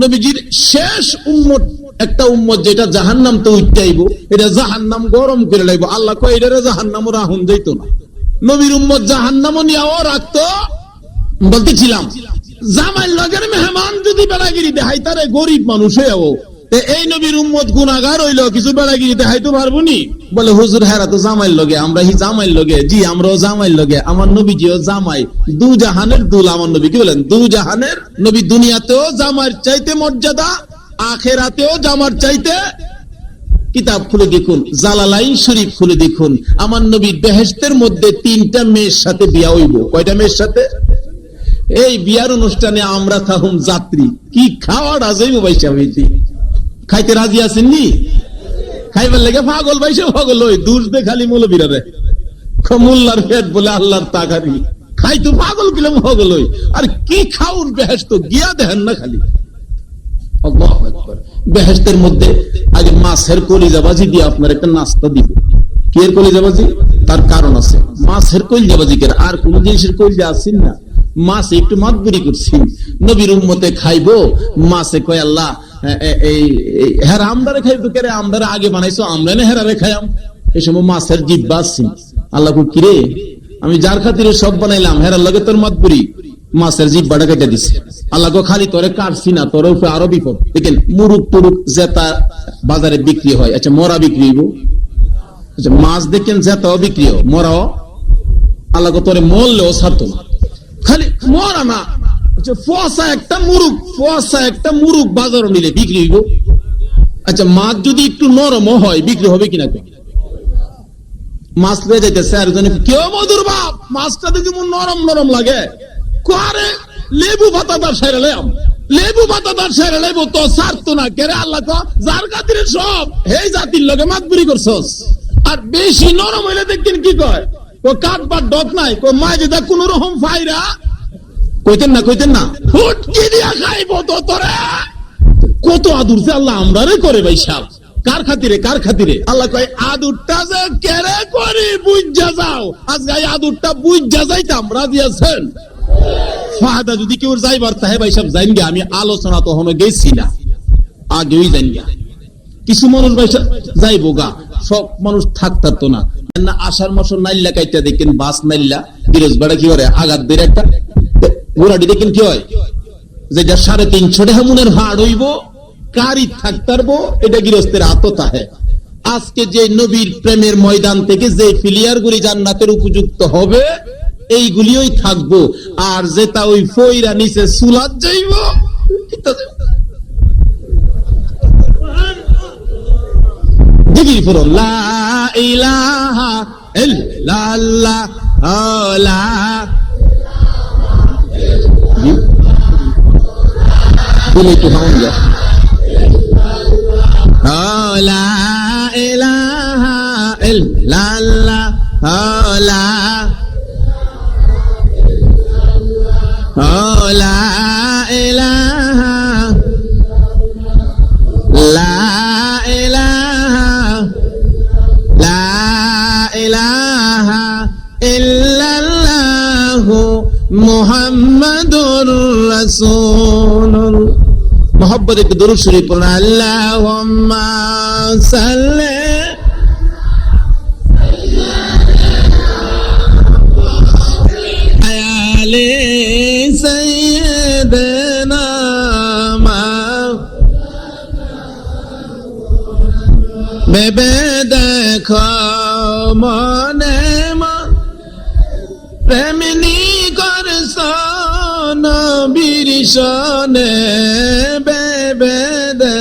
S1: নবীজির শেষ উম্মত একটা উম্মত যেটা জাহান্নাম তো উঠাইবো, এটা জাহান্নাম গরম করে লাইব। আল্লাহ কয় এটারে জাহান্নামও রাহুন যাইতো না। নবীর উম্মত জাহান্নামও নিয়াও রাখতো। বলতেছিলাম, জামাই লগের মেহমান যদি বেড়াগিরি দেখাই, তারে গরিব মানুষ হয়েও এই নবীর উম্মত গুনাহগার হইলো কিছু বেড়াগিরি দেখাইতে পারবো নি? বলে হুজুর হেরা তো জামাইর লগে, আমরা হি জামাইর লগে। জি আমরাও জামাইর লগে, আমার নবীজিও জামাই, দু জাহানের দুল আমার নবী। কি বলেন? দু জাহানের নবী। দুনিয়াতেও জামার চাইতে মর্যাদা, আখেরাতেও জামার চাইতে। কিতাব খুলে দেখুন, জালালাইন শরীফ খুলে দেখুন, আমার নবী বেহেশতের মধ্যে 3টা মেয়ের সাথে বিয়া হইব। কয়টা মেয়ের সাথে? এই বিয়ার অনুষ্ঠানে আমরা থাকুম যাত্রী। কি খাওয়াটা যাইব ভাইসা হইতে, খাইতে রাজি আছেননি? খাইবার লেগে পাগল ভাইসা পাগল হই দুষ দে খালি মৌলবীরা রে মোল্লার পেট বলে আল্লাহর তাকারি খাইতো পাগল কিলাম পাগল হই। আর কি খাউন বেহেশত গিয়া দেখেন না খালি। আল্লাহু আকবার। বেহেশতের মধ্যে আগে মাছের কলিজাবাজি দিয়ে আপনার একটা নাস্তা দিব। কি এর কলিজাবাজি? তার কারণ আছে। মাছের কলিজাবাজি কেন, আর কোন জিনিসের কলিজা আছেন না। মাছ একটু মাতবুরি করছি, নবীর উম্মতে খাইবো। মাছে কয় আল্লাহ হেরা আমদারে খাইবো কেরে, আমদারে আগে বানাইছো, আমরা না হেরারে খাইয়াম। এই সময় মাছের জিব্বা আসছি। আল্লাহ কিরে, আমি যার খাতিরে সব বানাইলাম, হেরার লগে তোর মাতবুরি। মাছের জিব্বাটা কেটে দিছে। আল্লাহ গো খালি তোরে কাটছি না, তোর উপরে আরো বিপদ। দেখেন মুরুক টুরুক জেতা বাজারে বিক্রি হয়, আচ্ছা মরা বিক্রি হইব? আচ্ছা মাছ দেখেন জেতাও বিক্রি হয়, মরাও আল্লাহ গো তোরে মরলেও ছাড়তো না, খালি মরা না। আচ্ছা ফসা একটা মুরুক বাজার নিলে বিক্রি হইব? আচ্ছা মাছ যদি একটু নরম হয় বিক্রি হবে কিনা? মাছ পেয়ে যাইতেছে আর কেউ মধুর বাপ মাছটা দেখি নরম নরম লাগে, করে লেবু পাতাদার সেরে লেম, লেবু পাতাদার সেরে লেবু তো ছাড়তো না কেরে আল্লাহ কো যার কাতিরে সব এই জাতির লগে মাতবুরি করছস। আর বেশি নরম হইলে দেখেন কি কয়, ও কাটবার ডক নাই, কো মাঝে কোন রকম ফাইরা কইতেন না ফুটকি দিয়া খাইব তো তোরে। কত আদুর যে আল্লাহ আমরারে করে ভাই সাহেব, কার খাতিরে আল্লাহ কয় আদুরটা যে কেরে করি বুঝা যাও, আজকে এই আদুরটা বুঝা যাইতাম রাজি আছেন? ফায়দা যদি কেউ যাইবার তাহে ভাই সাহেব যাইন গে, আমি আলোচনা তখন গেছি না, আগেই যাইন গে। কিছু মানুষ ভাই যাইবো গা, সব মানুষ থাকতো না। আষাঢ় মাস নাইল্লা কাইটা দেখেন বাস নাইল্লা গিরজ বেড়া কি করে আঘাত দিয়ে একটা গোড়াটি দেখেন কি হয়, যেটা 350 টাকা মনের ভাড় হইব কারি থাকতারবো, এটা গৃহস্থের আততাহে। আজকে যে নবীর প্রেমের ময়দান থেকে যে ফিলিয়ার গুলি জান্নাতের উপযুক্ত হবে এইগুলিই থাকবো, আর যেটা ওই ফইরা নিচে সুলাত যাইব দেখি পুরো লা ইলাহা ইল্লাল্লাহ লা বলে একটু হাউন যা লা ইলাহা ইল্লাল্লাহ লা ইলাহা লা ইলাহা ইল্লাল্লাহু মুহাম্মাদুর রাসূলুল্লাহ। মোহাম্মদ একটু দরুদ শরীফ পড়ুন। আল্লাহুম্মা সাল্লি আলা সাইয়্যিদিনা বেবে দেখো মনে প্রেমিনী করছ নবীর সনে বেবে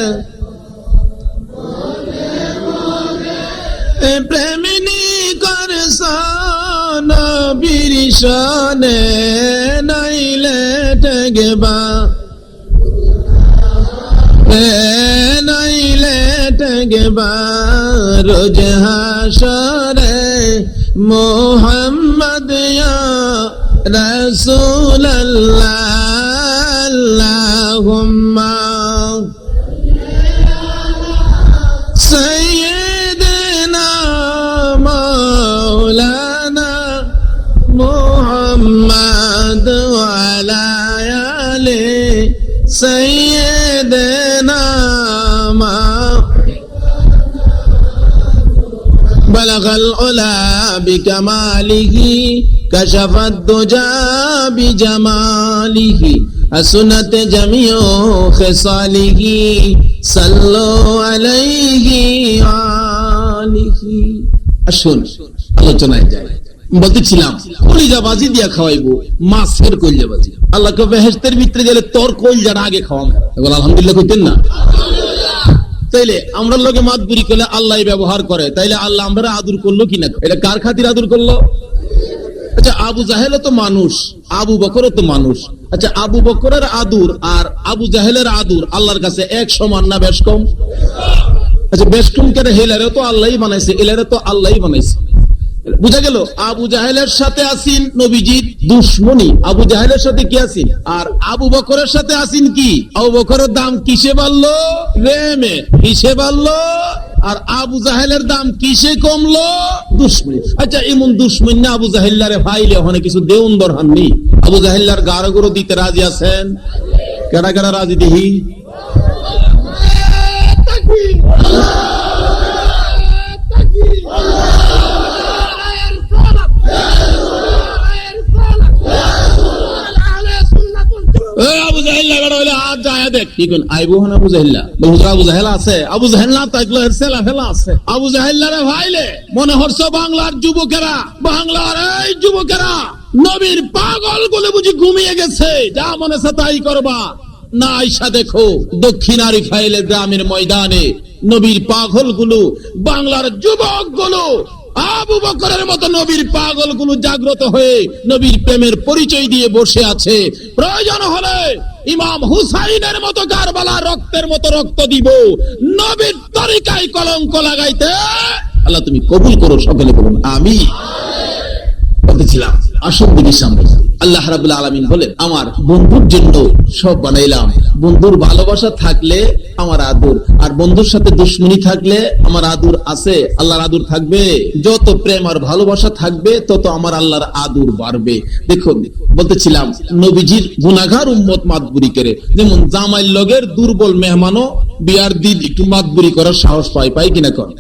S1: প্রেমিনী করছ নবীর সনে নাইলে ঠেকবা নাইলে ঠেকবা রোজ হাসরে মুহাম্মদ ইয়া রাসূলুল্লাহ। আল্লাহুম্মা সাইয়্যিদিনা মাওলানা মুহাম্মদ ওয়া আলা আলি সাইয়্যিদিনা بلغ العلا بكماله كشف الدجى بجماله حسنت جميع خصاله صلوا عليه آله। আসুন আলোচনায় যাই। বলতেছিলাম কলিজাবাজি দিয়া খাওয়াইবো, মাছের কলিজাবাজি। আল্লাহকে বেহেশতের ভিতরে গেলে তোর কলিজাটা আগে খাওয়াম, আলহামদুলিল্লাহ কইতেন না? তাইলে আমরা লোকে মাতবুরি করলে আল্লাহ ব্যবহার করে, তাইলে আল্লাহ আমরা আদর করলো কিনা? এটা কার খাতির আদর করলো? আচ্ছা আবু জাহেলও তো মানুষ, আবু বকরও তো মানুষ। আচ্ছা আবু বকরের আদর আর আবু জাহেলের আদর আল্লাহর কাছে এক সমান না বেশ কম? আচ্ছা বেশ কম কেন? হেলারে তো আল্লাহই বানাইছে, এলারে তো আল্লাহই বানাইছে। বুঝা গেল? আবু জাহেলের সাথে আসিন নবীজির দুশ্মনী, আবু জাহেলের সাথে কি আসিন? আর আবু বকরের সাথে আসিন কি? আবু বকরের দাম কিসে বাড়লো? প্রেমে। কিসে বাড়লো? আর আবু জাহেলের দাম কিসে কমলো? দুশ্মনী। আচ্ছা এমন দুশ্মন না আবু জাহেল্লারে ফাইলে ওখানে কিছু দেউন দরহান নেই? আবু জাহেল্লার গাড়ো গরু দিতে রাজি আছেন? কেডা কেডা রাজি দিহি? হইলে আজ যায় দেখ কি কোন আইবো না আবু জাহেল্লা বলছে আবু জাহেল আছে, আবু জাহেল না থাকলে এর ছেলা ফেলা আছে। আবু জাহেল্লারে ভাইলে মনে হচ্ছে বাংলার যুবকেরা, বাংলার এই যুবকেরা নবীর পাগল গুলো বুঝি ঘুমিয়ে গেছে, যা মনে আছে তাই করবা না। আইসা দেখো দক্ষিণারি ফাইলে গ্রামের ময়দানে নবীর পাগল গুলো, বাংলার যুবক গুলো, আবু বকরের মতো নবীর পাগল গুলো জাগ্রত হয়ে নবীর প্রেমের পরিচয় দিয়ে বসে আছে। প্রয়োজন হলে ইমাম হুসাইনের মতো কারবালা রক্তের মতো রক্ত দিব, নবীর তরিকায় কলঙ্ক লাগাইতে আল্লাহ তুমি কবুল করো। সকলে বলুন আমিন। বলতেছিলাম আসল দিকের সামনে আল্লাহ রাব্বুল আলামিন বলেন, আমার বন্ধুর জন্য সব বানাইলাম। বন্ধুর ভালোবাসা থাকলে আমার আদর, আর বন্ধুর সাথে দুশ্মনী থাকলে আমার আদর আছে, আল্লাহর আদর থাকবে। যত প্রেম আর ভালোবাসা থাকবে তত আমার আল্লাহর আদর বাড়বে। দেখুন বলতেছিলাম নবীজির গুনাহগার উম্মত মাতবুরি করে, যেমন জামাইল লগের দুর্বল মেহমানও বিয়ার দিন একটু মাতবুরি করার সাহস পায় কিনা কর।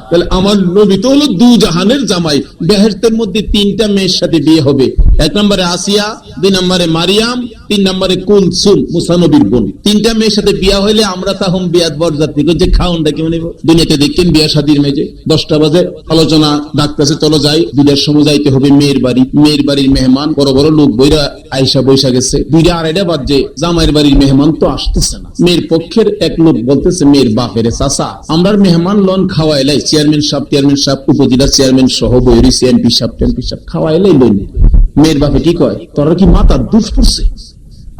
S1: তাহলে আমার নবী তো হলো দু জাহানের জামাই। বেহেশতের মধ্যে 3টা মেয়ের সাথে বিয়ে হবে। 1 নম্বরে আসিয়া, 2 নম্বরে মারিয়াম, 3 নম্বরে কুলসুম মুসা নবীর বোন। 3টা মেয়ের সাথে বিয়া হইলে আমরা তাহম বিয়াত বরযাত্রী যে খাওনটা কেমন নেব। দুনিয়াতে দেখতেন বিয়া শাদীর মেজে 10টা বাজে আলোচনা ডাকতেছে, চলো যাই। 2টার সময় যাইতে হবে মেয়ের বাড়ি। মেয়ের বাড়ির মেহমান বড় বড় লোক বইরা আইসা বৈশা গেছে। 2টা 2:30 বাজে জামাইয়ের বাড়ির মেহমান তো আসতেছে না। মেয়ের পক্ষের এক লোক বলতেছে মেয়ের বাপের, চাচা আমরা মেহমান লন খাওয়াইলাই, চেয়ারম্যান সাহেব, উপজেলার চেয়ারম্যান সহ বৈরি এমপি সাহেব খাওয়াইলাই লইন। মেয়ের বাপে কি কয়, তোরা কি মাথার দুষ পড়ছে?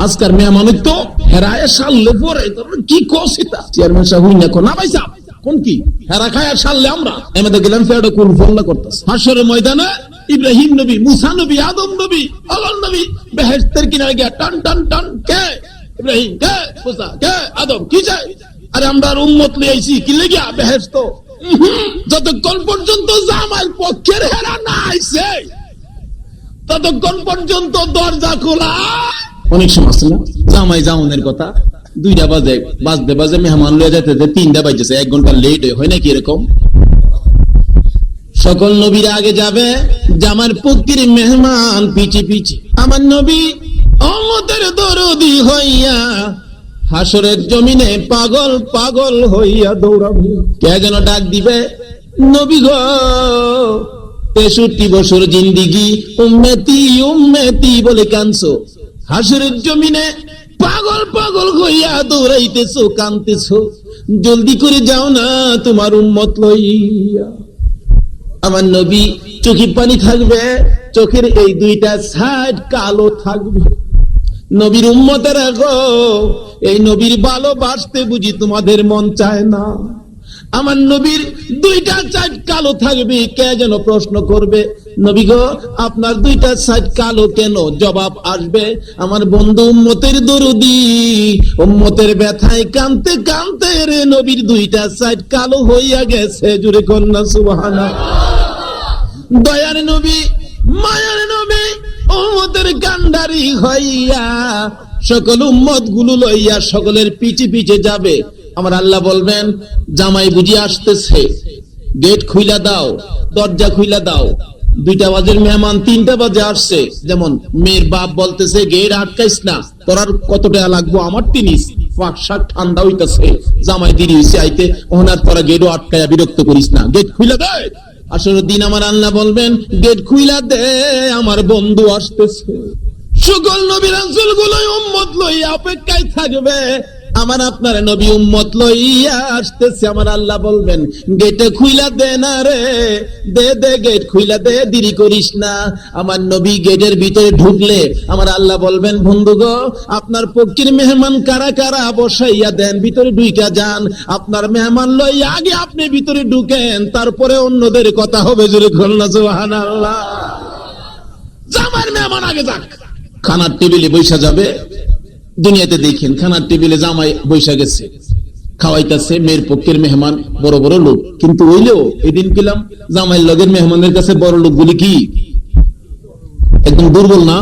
S1: আজকার মেহমানের তো হেরায় সারলে পরে কি কসিতা। চেয়ারম্যান সাহেব হই না কোন না ভাই সাহেব কোন কি হেরা খায় সারলে আমরা আমাদের গেলাম ফেরো কোন ফল্লা করতেছে। হাসরের ময়দানে ইব্রাহিম নবী, মুসা নবী, আদম নবী, আলাল নবী বেহেশতের কিনারে গিয়া টান টান টান, কে ইব্রাহিম, কে মুসা, কে আদম, কি চাই? আরে আমরা উম্মত লই আইছি কি লাগিয়া বেহেশত। যতক্ষণ পর্যন্ত জামাইল পক্ষের হেরা না আইছে ততক্ষণ পর্যন্ত দরজা খোলা। অনেক সময় আছে না জামাই জাউনের কথা, 2টা বাজে মেহমান লয়ে যেতে 3টা বাজেছে, 1 ঘন্টা লেট হয় নাকি এরকম? সকল নবীরা আগে যাবে, জামার পক্ষের মেহমান পিছে পিছে। আমার নবী উম্মতের দরদি হইয়া হাসরের জমিনে পাগল পাগল হইয়া দৌড়াবে। কে যেন ডাক দিবে, নবী গো 63 বছর জিন্দিগি উম্মতি উম্মতি বলে কানছো, হাসরের জমিনে পাগল পাগল হইয়া দৌড়াইতেছো, কানতেছো, জলদি করে যাও না তোমার উম্মত লইয়া। আমার নবী চোখে পানি থাকবে, চোখের এই 2টা সাইড কালো থাকবে। নবীর উম্মতেরা গো, এই নবীর ভালোবাসতে বুঝি তোমাদের মন চায় না? আমার নবীর 2টা সাইড কালো থাকবে। কে যেন প্রশ্ন করবে, নবী গো আপনার 2টা সাইড কালো কেন? জবাব আসবে, আমার বন্ধু উম্মতের দরদি উম্মতের ব্যথায় কানতে কানতে রে নবীর 2টা সাইড কালো হইয়া গেছে। জুড়ে কন্যা সুবহানাল্লাহ। দয়ার নবী, মায়ার নবী উম্মতের কান্ডারি হইয়া সকল উম্মত গুলো লইয়া সকলের পিছে পিছে যাবে। আমার আল্লাহ বলবেন, জামাই বুঝি আসতেছে, গেট খুইলা দাও, দরজা খুইলা দাও। 2টা বাজের মেহমান 3টা বাজে আসছে। যেমন মেয়ের বাপ বলতেছে, গেট আটকাইস না, তোর কত টাকা লাগবো আমার টিনিস, পাক শাক ঠান্ডা হইতেছে, জামাই দেরি হইছে আইতে, ওনার তোরা গেটও আটকায়া বিরক্ত করিস না, গেট খুইলা দে। আসলে দিন আমার আল্লাহ বলবেন, গেট খুইলা দে, আমার বন্ধু আসতেছে। সকল নবী রাসূল গুলো উম্মত লইয়া অপেক্ষায় থাকবে, আমার আপনার নবী উম্মত লইয়া আসতেছে। আমার আল্লাহ বলবেন, গেটে খুইলা দে না রে, দে দে গেট খুইলা দে, দেরি করিস না। আমার নবী গেটের ভিতরে ঢুকলে আমার আল্লাহ বলবেন, বন্ধু গো আপনার পক্ষের মেহমান কারা কারা বসাইয়া দেন, ভিতরে ঢুইকা যান। আপনার মেহমান লইয়া আগে আপনি ভিতরে ঢুকেন, তারপরে অন্যদের কথা হবে। জোরে বলুন সুবহানাল্লাহ। জামার মেহমান আগে যাক, খানার টেবিলে বৈশা যাবে। দুনিয়াতে দেখেন খানার টেবিলে জামাই বৈশা গেছে, খাওয়াইতেছে মেয়ের পক্ষের মেহমান বড় বড় লোক, কিন্তু হইলেও এদিন পেলাম জামাইয়ের লগের মেহমানের কাছে বড় লোকগুলি কি একদম দুর্বল না?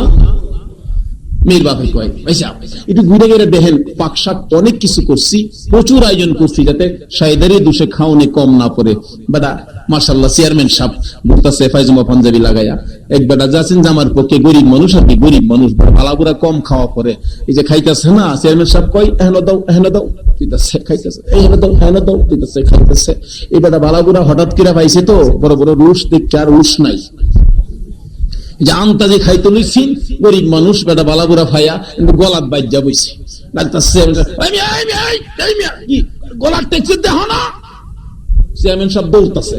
S2: মেয়ের বাপে কয় ভাইসা একটু ঘুরে ঘুরে দেখেন, পাকশাক অনেক কিছু করছি, প্রচুর আয়োজন করছি, যাতে সাইদারি দুষে খাওয়ানে কম না পড়ে। বেটা মাশাআল্লাহ চেয়ারম্যান সাহেব ঘুরতেছে পায়জামা পাঞ্জাবি লাগাইয়া, এক বেটা যাচ্ছেন জামার পক্ষে, গরিব মানুষ আর কি, গরিব মানুষ ভালাপুরা কম খাওয়া পরে, এই যে খাইতেছে না, চেয়ারম্যান সাহেব কয় এহেন দাও এহেন দাও, দিতেছে খাইতেছে, এহেন দাও এহেন দাও, দিতেছে খাইতেছে। এই বেটা ভালাপুরা হঠাৎ করে পাইছে তো বড় বড় রুশ দেখছে, আর রুশ নাই, যে আন্তাজে খাইতে লইছি, গরিব মানুষ বেটা বালাগুড়া ফাইয়া কিন্তু গলাত বাইজা বইছে, গলার টেক্সে দেখো না। চেয়ারম্যান সব দৌড়তেছে,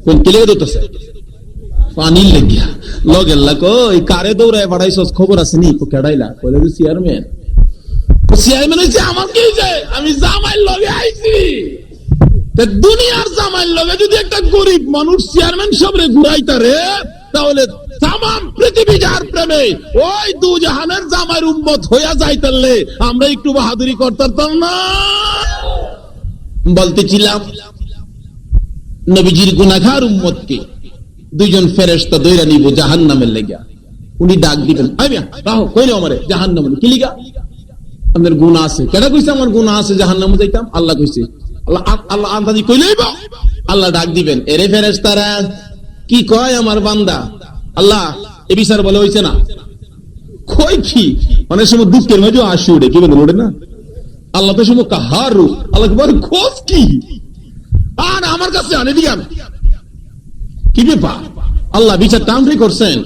S2: কোন কেলে দৌড়তেছে, পানির লেগিয়া লগের লাগ কারে দৌড়ায় বাড়াইছস, খবর আছে নি? কেডাইলা কইলে যে চেয়ারম্যান। চেয়ারম্যান হইছে আমাকে, যে আমি জামাইর লগে আইছি, দুনিয়ার জামাইর লগে যদি একটা গরিব মানুষ চেয়ারম্যান সবরে ঘুরাইতারে, তাহলে তামাম পৃথিবী যার প্রেমে ওই দু জাহানের জামাইর উম্মত হইয়া যাইতালে আমরা একটু বাহাদুরি করতাম না। বলতেছিলাম নবীজির গুনাহগার উম্মতকে দুইজন ফেরেশতা দইরা নিব জাহান্নামের লাগা। উনি ডাক দিবেন, আইয়া রাহো কইলো আমারে জাহান্নামে কি লিগা? আপনার গুনাহ আছে। কেডা কইছে আমার গুনাহ আছে জাহান্নামে যাইতাম? আল্লাহ কইছে। আল্লাহ আন্দাজি কইলেই বা আল্লাহ ডাক দিবেন, এরে ফেরেশতারা কি কয় আমার বান্দা? আল্লাহ এ বিচার বলে হইছে না, কই কি অনেক সময় দুঃখের মাঝে আসি উঠে, কি বলে ওঠে না? আল্লাহ তো সময় কাহারু, আল্লাহ বলে খোঁজ কি, আর আমার কাছে আনে দিয়ান কি ব্যাপার? আল্লাহ বিচার টামরি করছেন,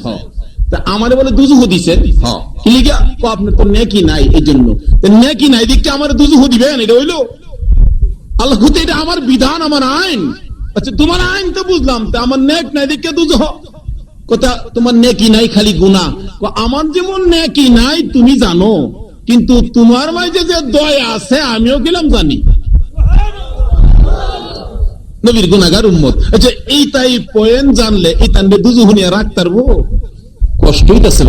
S2: তা আমারে বলে দুজুহ দিছেন, কি লিগা? আপনার তো নেকি নাই, এই জন্য নেকি নাই দিকে আমার দুজুহ দিবেন, এটা হইলো? আল্লাহ খুঁজে এটা আমার বিধান, আমার আইন। আচ্ছা তোমার আইন তো বুঝলাম, তা আমার নেক নাই দিকে দুজুহ কথা, তোমার নেকি নাই খালি গুনাহ। আমার যেমন নেকি নাই তুমি জানো, কিন্তু তোমার মাঝে যে দয়া আছে আমিও গেলাম জানি। নবীর গুনাহগার উম্মত, আচ্ছা এই তাই পয়েন্ট জানলে এই তান্ডে দুজুহ নিয়ে রাখতারবো, কষ্ট হইতাছে।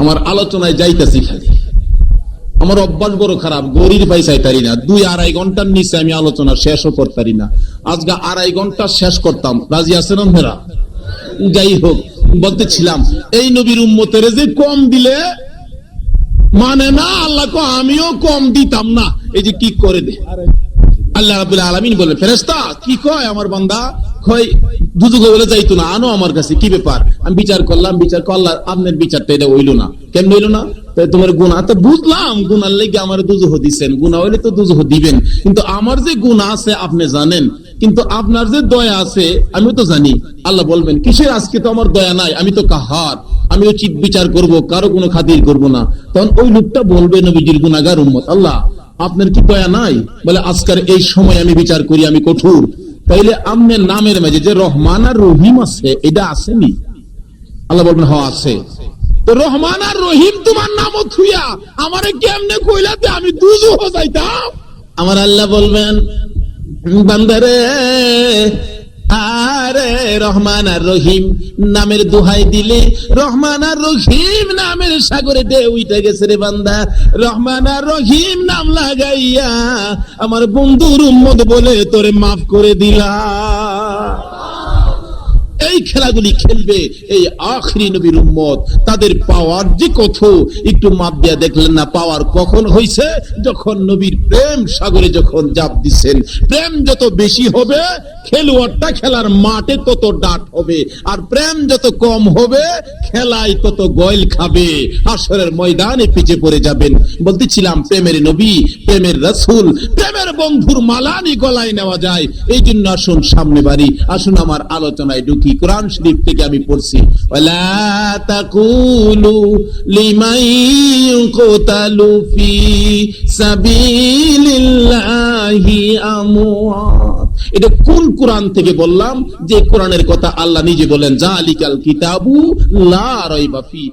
S2: আমার আলোচনায় যাইতাছি খালি, আমার অভ্যাস বড় খারাপ, গরির পয়সায় পারি না, 2-2.5 ঘন্টার নিচে আমি আলোচনা শেষও করতারি না। আজকে 2.5 ঘন্টা শেষ করতাম, রাজি আছেন আপনারা? যাই হোক, বলতেছিলাম এই নবীর উম্মতের যে কম দিলে মানে না, আল্লাহ কো আমিও কম দিতাম না, এই যে কি করে দে। আল্লাহ রাব্বুল আলামিন বলে, ফেরেশতা কি কয় আমার বান্দা? কয় দুজুগে বলে যাইতো না, আনো আমার কাছে, কি ব্যাপার? আমি বিচার করলাম, বিচার করলাম, আপনার বিচারটা এটা হইলো না। কেমন হইলো না? তোমার গুনাহ তো বুঝলাম, গুনার লেগে আমার দুজুহ দিচ্ছেন, গুনাহ হইলে তো দুজুহ দিবেন, কিন্তু আমার যে গুনাহ আছে আপনি জানেন, কিন্তু আপনার যে দয়া আছে আমি তো জানি। আল্লাহ বলবেন কিসের আজকে তো আমার দয়া নাই, আমি তো কাহার, আমি উচিত বিচার করব, কারো কোনো খাতির করব না। তখন ওই লোকটা বলবে নবীজির গুনাহগার উম্মত, আল্লাহ আপনার কি দয়া নাই? বলে আজকের এই সময় আমি বিচার করি, আমি কঠোর। তাইলে আপনার নামের মাঝে যে রহমান আর রহিম আছে, এটা আসেনি? আল্লাহ বলবেন হ্যাঁ আছে। তো রহমান আর রহিম তোমার নামও থুইয়া আমারে কেমনে কইলাতে আমি দুজুহ যাইতাম? আমার আল্লাহ বলবেন, বান্দারে আরে রহমান আর রহিম নামের দোহাই দিলে রহমান আর রহিম নামের সাগরে ঢেউ উঠে গেছে রে বান্দা। রহমান আর রহিম নাম লাগাইয়া আমার বন্ধুর উম্মত বলে তোরে মাফ করে দিলা। এই খেলাগুলি খেলবে এই আখরি নবীর উম্মত, তাদের পাওয়ার যে কত একটু মাপ দিয়া দেখলেন না? পাওয়ার কখন হইছে? যখন নবীর প্রেম সাগরে যখন জাপ দিচ্ছেন। প্রেম যত বেশি হবে খেলোয়াড়টা খেলার মাঠে তত ডাট হবে, আর প্রেম যত কম হবে খেলায় তত গয়ল খাবে, হাসরের ময়দানে পিছে পড়ে যাবেন। বলতেছিলাম প্রেমের নবী, প্রেমের রাসূল, প্রেমের বন্ধুর মালানি গলায় নেওয়া যায়। এই জন্য আসুন সামনে বাড়ি, আসুন আমার আলোচনায় ঢুকি। কোরআন শরীফ থেকে আমি পড়ছি, ওয়ালা তাকুলু লিমান ইউকতালু ফি সাবিলিল্লাহি আমওয়াত। এটা কোন কোরআন থেকে বললাম? যে কোরআনের কথা আল্লাহ নিজে বলেন, জালিকাল কিতাবু লা রাইবা ফি।